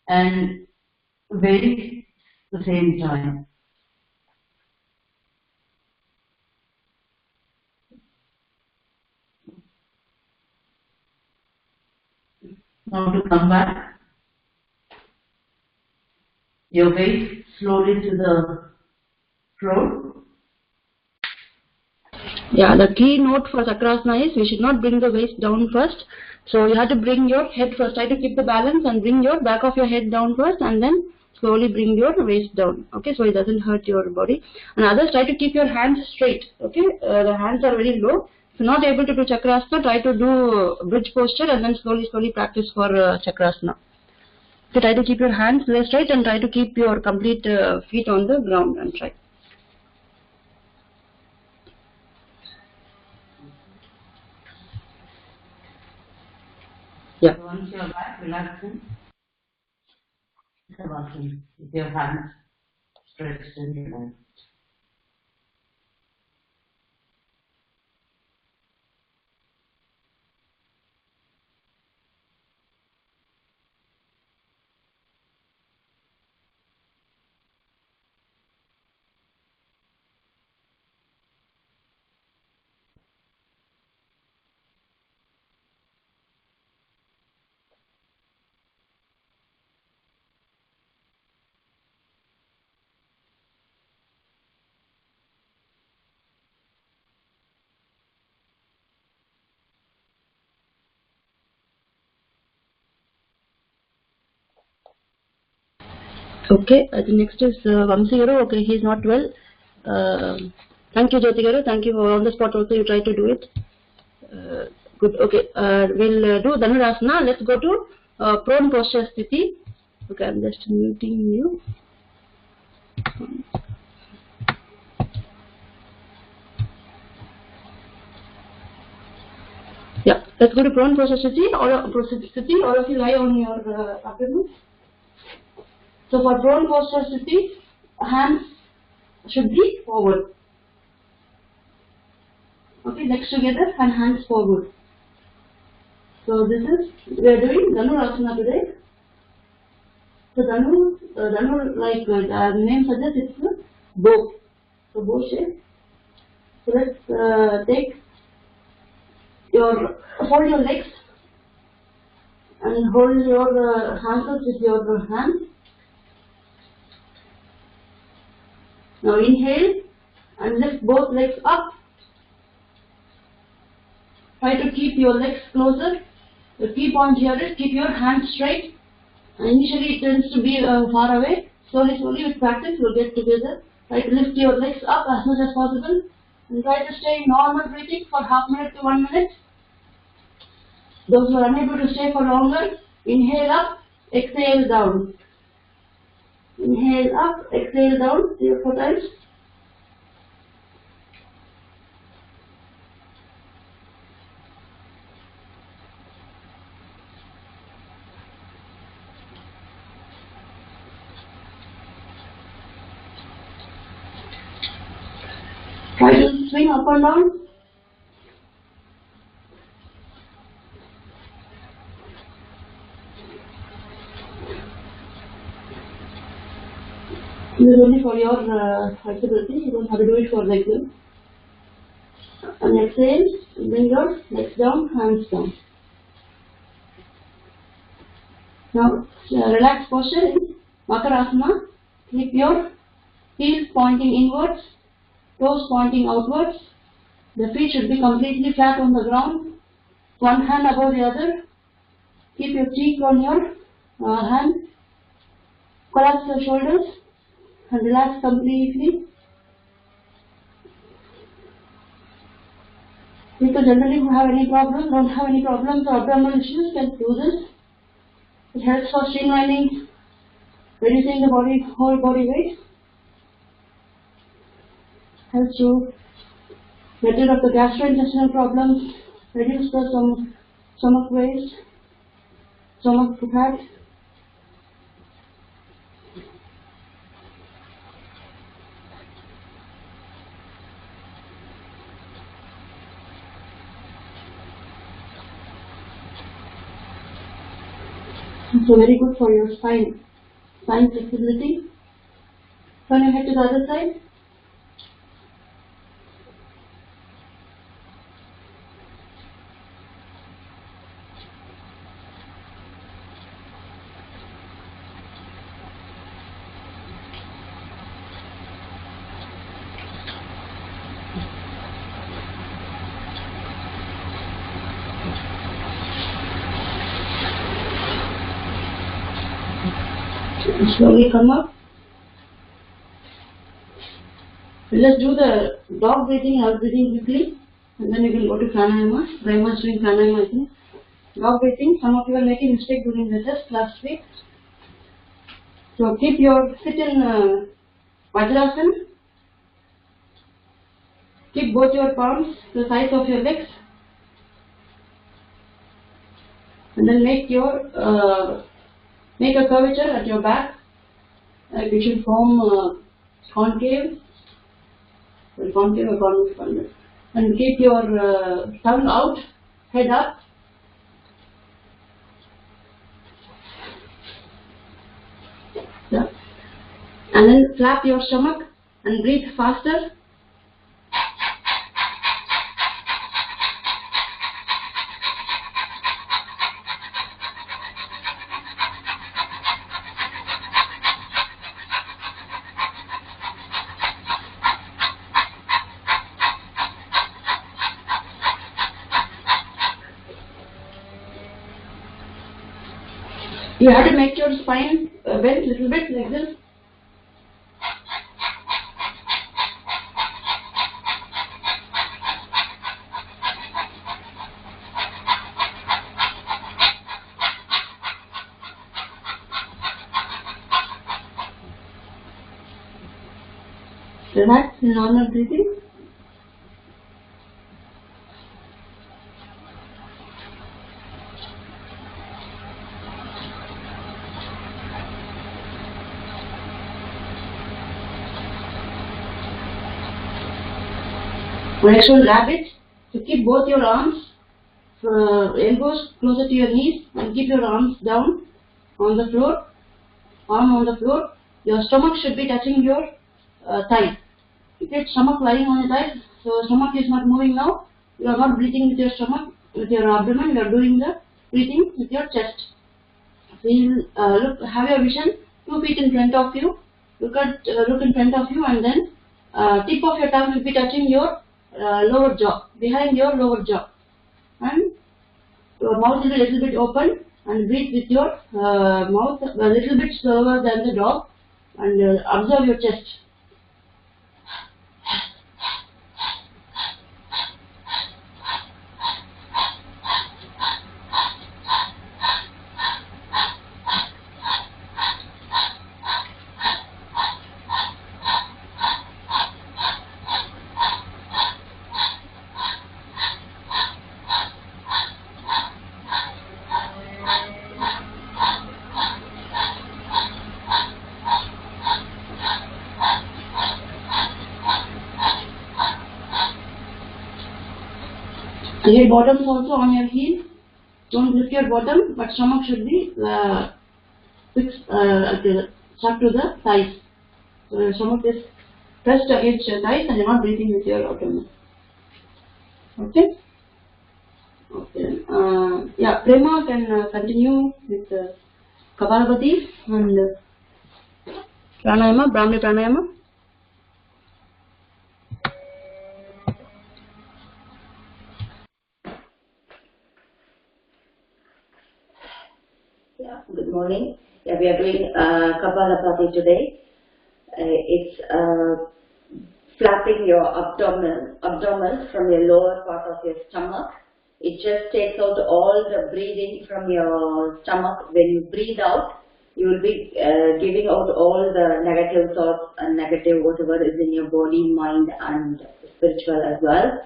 and wait at the same time. Now to come back, your weight slowly to the floor. Yeah, the key note for Chakrasana is we should not bring the waist down first. So you have to bring your head first. Try to keep the balance and bring your back of your head down first, and then slowly bring your waist down. Okay, so it doesn't hurt your body. And others, try to keep your hands straight. Okay, the hands are very low. If you're not able to do Chakrasana, try to do bridge posture and then slowly practice for Chakrasana. So try to keep your hands straight and try to keep your complete feet on the ground and try. Yeah. So once you are back, relaxing, Shavasana with your hands stretched and relaxed. Okay, I think next is Vamsi Garu. Okay, he's not well. Thank you, Jyoti Garu. Thank you for on the spot also. You try to do it. Good. Okay, we'll do Dhanurasana. Let's go to prone posture sthiti. Okay, I'm just muting you. Yeah, let's go to prone posture sthiti. All of you lie on your abdomen. So for prone posture sthiti, hands should be forward. Okay, legs together and hands forward. So this is, we are doing Dhanurasana today. So Dhanu like the name suggests, it's a bow. So bow shape. So let's hold your legs and hold your hands with your hands. Now inhale and lift both legs up. Try to keep your legs closer. The key point here is keep your hands straight. Initially it tends to be far away. Slowly with practice you'll get together. Try to lift your legs up as much as possible. And try to stay in normal breathing for half minute to 1 minute. Those who are unable to stay for longer, inhale up, exhale down. Inhale up, exhale down 3 or 4 times. Try to swing up and down. This is only for your flexibility, you don't have to do it for regular. And exhale, bring your legs down, hands down. Now relax posture in Makarasana. Keep your heels pointing inwards, toes pointing outwards. The feet should be completely flat on the ground. One hand above the other. Keep your cheek on your hand. Collapse your shoulders and relax completely. People generally who have any problem, don't have any problems or abdominal issues can do this. It helps for streamlining, reducing the whole body weight. Helps to get rid of the gastrointestinal problems, reduce the stomach waste, stomach fat. So very good for your spine flexibility. Turn your head to the other side. Slowly come up. Let's do the dog breathing, out breathing quickly, and then we will go to pranayama. Brahma is doing pranayama, I think. Dog breathing, some of you are making mistake during the test last week. So sit in Vajrasana. Keep both your palms the size of your legs. and then make a curvature at your back. You should form concave or convex, and keep your tongue out, head up. Yeah. And then flap your stomach and breathe faster. You have to make your spine bend a little bit like this. Relax in normal breathing. Next one, rabbit. So keep both your arms, elbows closer to your knees, and keep your arms down on the floor, arm on the floor. Your stomach should be touching your thighs. If your stomach lying on your thighs, so stomach is not moving now. You are not breathing with your stomach, with your abdomen. You are doing the breathing with your chest. So you have your vision 2 feet in front of you. Look in front of you, and then tip of your tongue will be touching your lower jaw, behind your lower jaw, and your mouth is a little bit open, and breathe with your mouth a little bit slower than the dog, and observe your chest. Your bottom is also on your heel. Don't lift your bottom, but stomach should be fixed, stuck to the thighs. So your stomach is pressed against your thighs, and you are not breathing with your abdomen. Okay? Okay. Yeah, Prema can continue with Kapalabhati and Pranayama, Brahmi Pranayama. Yeah, good morning. Yeah, we are doing Kapalabhati today. It's flapping your abdomen from your lower part of your stomach. It just takes out all the breathing from your stomach. When you breathe out, you will be giving out all the negative thoughts and negative whatever is in your body, mind and spiritual as well.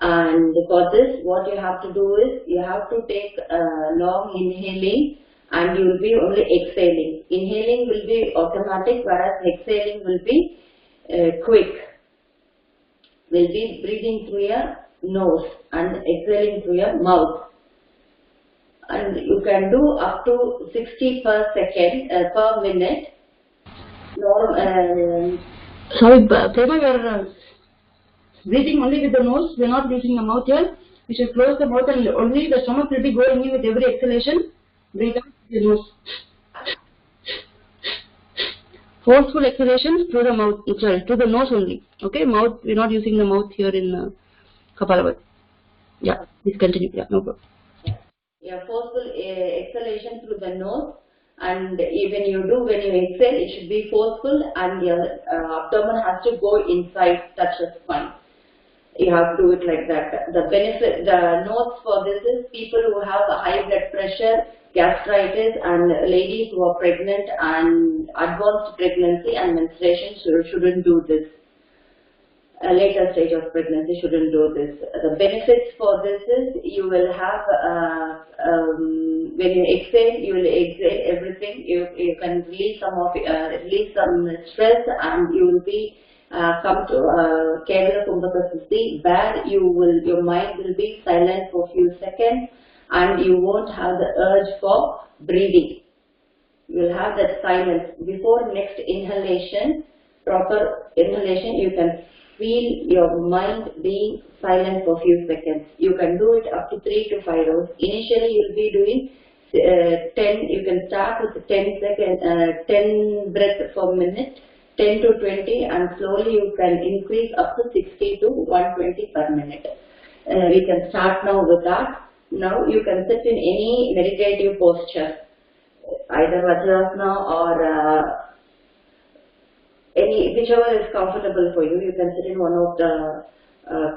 And for this, what you have to do is, you have to take long inhaling, and you will be only exhaling. Inhaling will be automatic, whereas exhaling will be quick. Will be breathing through your nose and exhaling through your mouth. And you can do up to 60 per second, per minute. Sorry, Prema, you are breathing only with the nose. We are not using the mouth here. You should close the mouth, and only the stomach will be going in with every exhalation. Breathe out with the nose. Forceful exhalation through the mouth, sorry, through the nose only. Okay, mouth, we are not using the mouth here in Kapalabhati. Yeah, please continue. Yeah, no problem. Yeah, forceful exhalation through the nose, and even you do when you exhale, it should be forceful, and your abdomen has to go inside, touch the spine. You have to do it like that. The benefit, the notes for this is people who have a high blood pressure, gastritis, and ladies who are pregnant and advanced pregnancy and menstruation shouldn't do this. a later stage of pregnancy shouldn't do this. The benefits for this is you will have, when you exhale, you will exhale everything. You can release some stress, and you will be come to Kerala Kumbhaka where your mind will be silent for a few seconds, and you won't have the urge for breathing. You will have that silence. Before next inhalation, proper inhalation, you can feel your mind being silent for a few seconds. You can do it up to 3 to 5 rounds. Initially, you will be doing 10. You can start with 10 breaths per minute, 10 to 20, and slowly you can increase up to 60 to 120 per minute. We can start now with that. Now you can sit in any meditative posture, either Vajrasana or whichever is comfortable for you. You can sit in one of the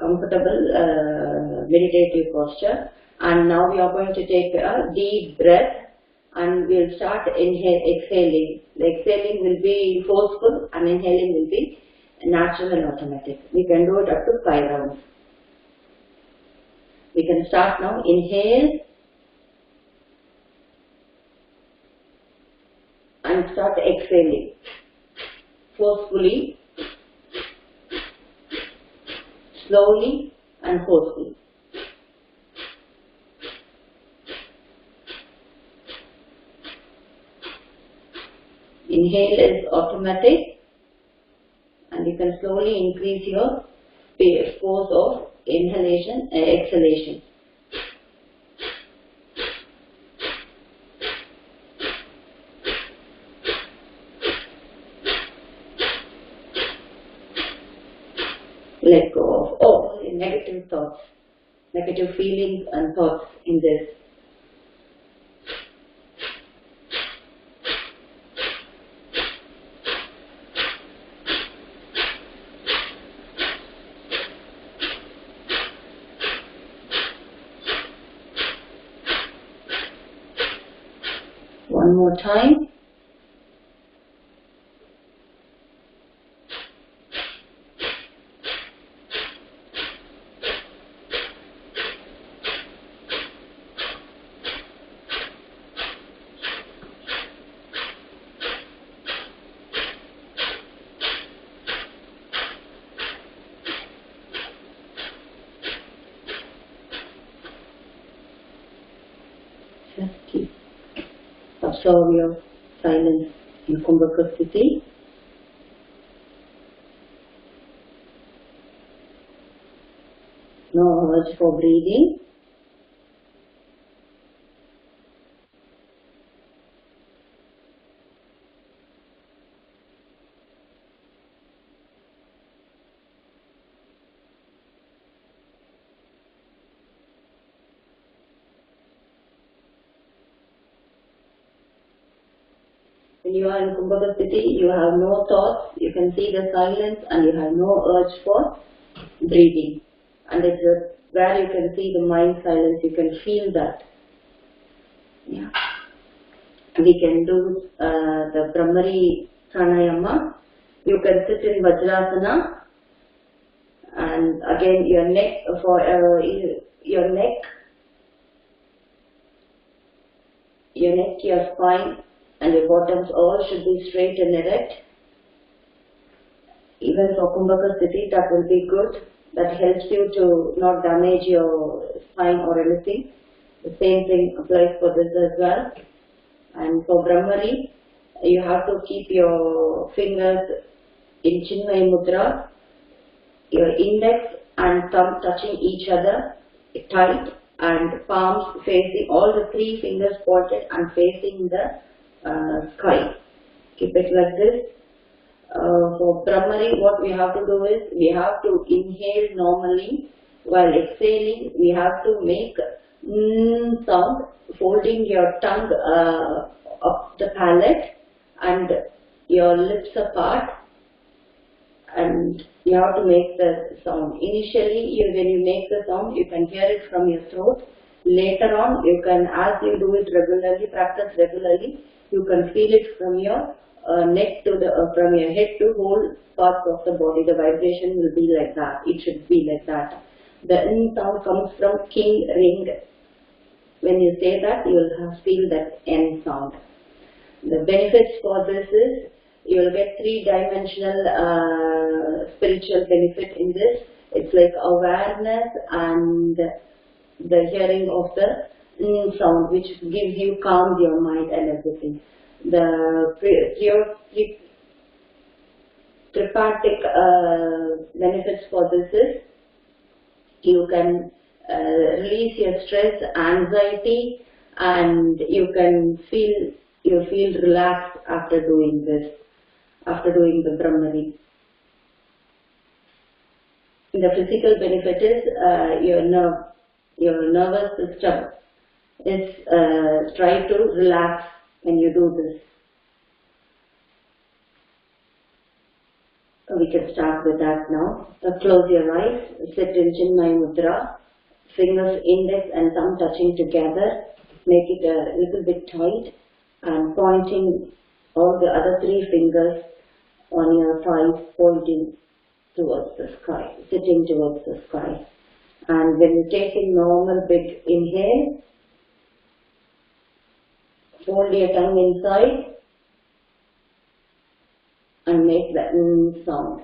comfortable meditative posture. And now we are going to take a deep breath, and we'll start exhaling. The exhaling will be forceful, and inhaling will be natural and automatic. We can do it up to 5 rounds. We can start now. Inhale and start exhaling forcefully, slowly and forcefully. Inhale is automatic, and you can slowly increase your force of inhalation and exhalation. Let go of all negative thoughts, negative feelings and thoughts in this. One more time. Just keep observe your silence in Kumbhaka Sthiti. No urge for breathing. When you are in Kumbhaka Sthiti, you have no thoughts, you can see the silence, and you have no urge for breathing. And it's where you can see the mind silence, you can feel that. Yeah. We can do the Brahmari Pranayama. You can sit in Vajrasana, and again your neck, your spine, and your bottoms all should be straight and erect. Even for Kumbhaka Sthiti, that will be good. That helps you to not damage your spine or anything. The same thing applies for this as well. And for Brahmari, you have to keep your fingers in Chinmaya Mudra, your index and thumb touching each other tight, and palms facing, all the 3 fingers pointed and facing the sky. Keep it like this. For Brahmari, what we have to do is, we have to inhale normally. While exhaling, we have to make sound, folding your tongue up the palate and your lips apart, and you have to make the sound. Initially, when you make the sound, you can hear it from your throat. Later on, you can, as you do it regularly, practice regularly, you can feel it from your neck to the from your head to whole parts of the body. The vibration will be like that. It should be like that. The N sound comes from king ring. When you say that, you will feel that N sound. The benefits for this is you will get three-dimensional spiritual benefit in this. It's like awareness and the hearing of the sound, which gives you, calms your mind and everything. The tripartite benefits for this is you can release your stress, anxiety, and you feel relaxed after doing this, after doing the Brahmari. The physical benefit is your nervous system is try to relax when you do this. We can start with that now. Close your eyes, sit in Chinmaya Mudra, fingers index and thumb touching together, make it a little bit tight and pointing all the other three fingers on your thighs, pointing towards the sky, sitting towards the sky. And when you take a normal big inhale, fold your tongue inside and make the sound.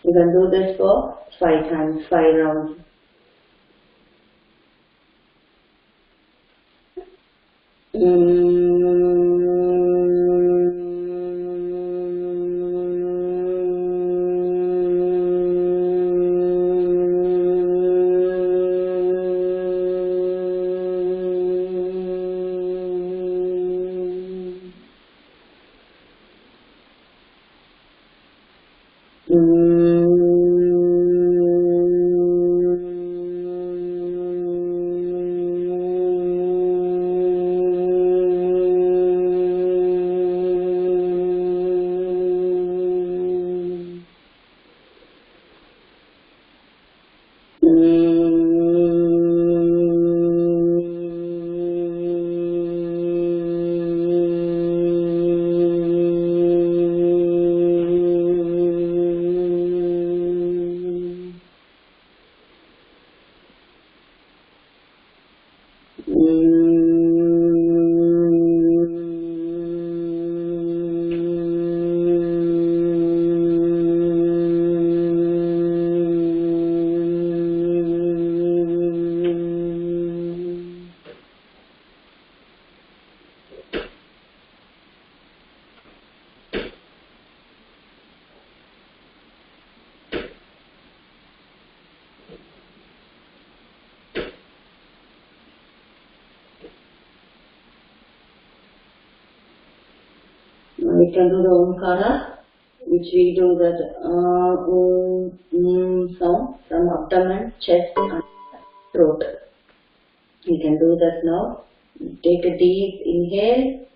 You can do this for 5 times, 5 rounds. We can do the Omkara, which we do that sound from abdomen, chest and throat. We can do that now. Take a deep inhale.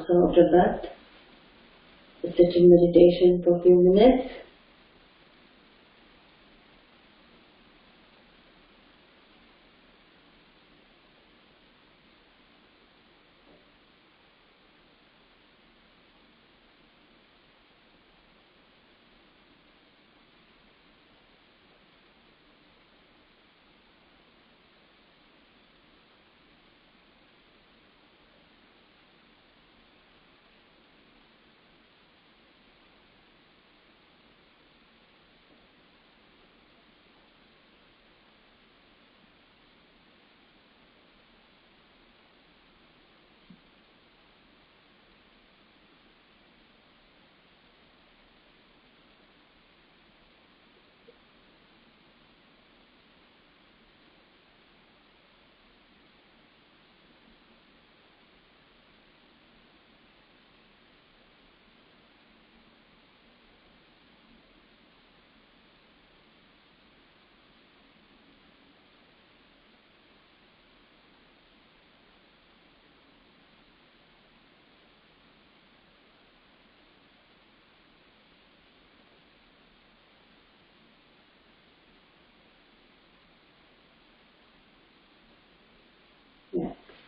So after that, sit in meditation for a few minutes.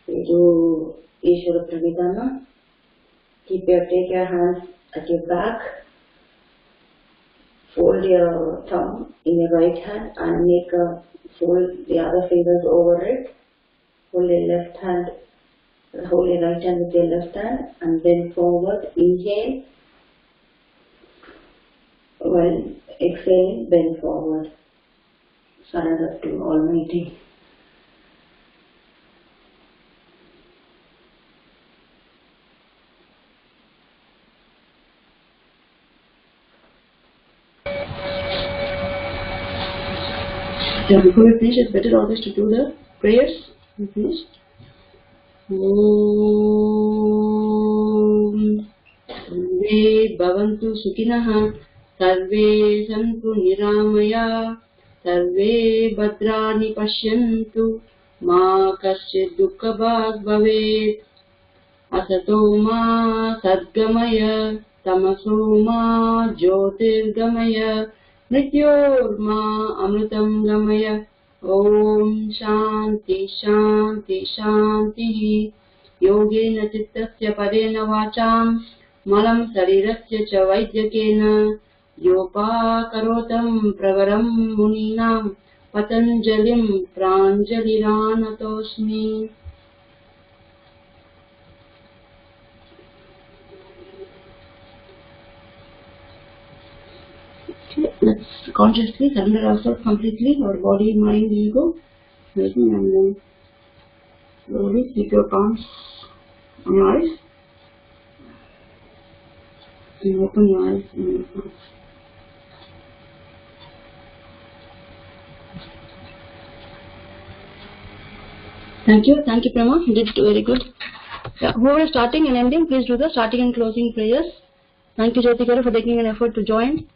We do Ishvara Pranidhana. Take your hands at your back. Fold your thumb in your right hand and fold the other fingers over it. Hold your right hand with your left hand and then forward. Inhale. While exhaling, bend forward. Surrender to Almighty. Yeah, before we finish, it's better always to do the prayers. We finish. Om Sarve Bhavantu Sukhinaha Sarve Santu Niramaya Sarve Bhadrani Pashyantu Ma Kaschid Dukkha Bhag Bhavet Asato Ma Sadgamaya Tamaso Ma Jyotirgamaya Mrityorma Amritam Gamaya Om Shanti Shanti Shanti Yogena Chittasya Parena Vacham Malam Sarirasya Cha Vaidyakena Yopa Pravaram Muninam Patanjalim Pranjaliranatosmi. Let's consciously surrender ourselves completely, our body, mind, ego, and then slowly keep your palms on your eyes and open your eyes and your palms. Thank you, Prema. You did very good. Yeah, whoever is starting and ending, please do the starting and closing prayers. Thank you, Jyotikara, for taking an effort to join.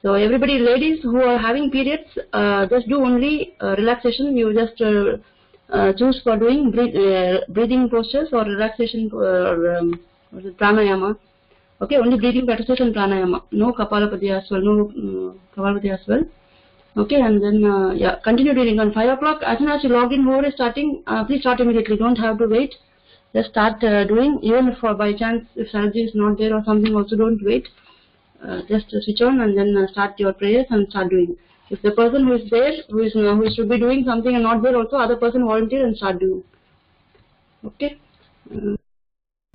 So everybody, ladies who are having periods, just do only relaxation. You just choose for doing breathing postures or relaxation or pranayama. Okay, only breathing practices and pranayama. No Kapalabhati as well. No Kapalabhati as well. Okay, and then yeah, continue doing on 5 o'clock. As soon as you log in, whoever is starting, please start immediately. Don't have to wait. Just start doing. Even if by chance if Sarji is not there or something, also don't wait. Just switch on and then start your prayers and start doing. If the person who is there, who should be doing something and not there, also other person volunteer and start doing. Okay.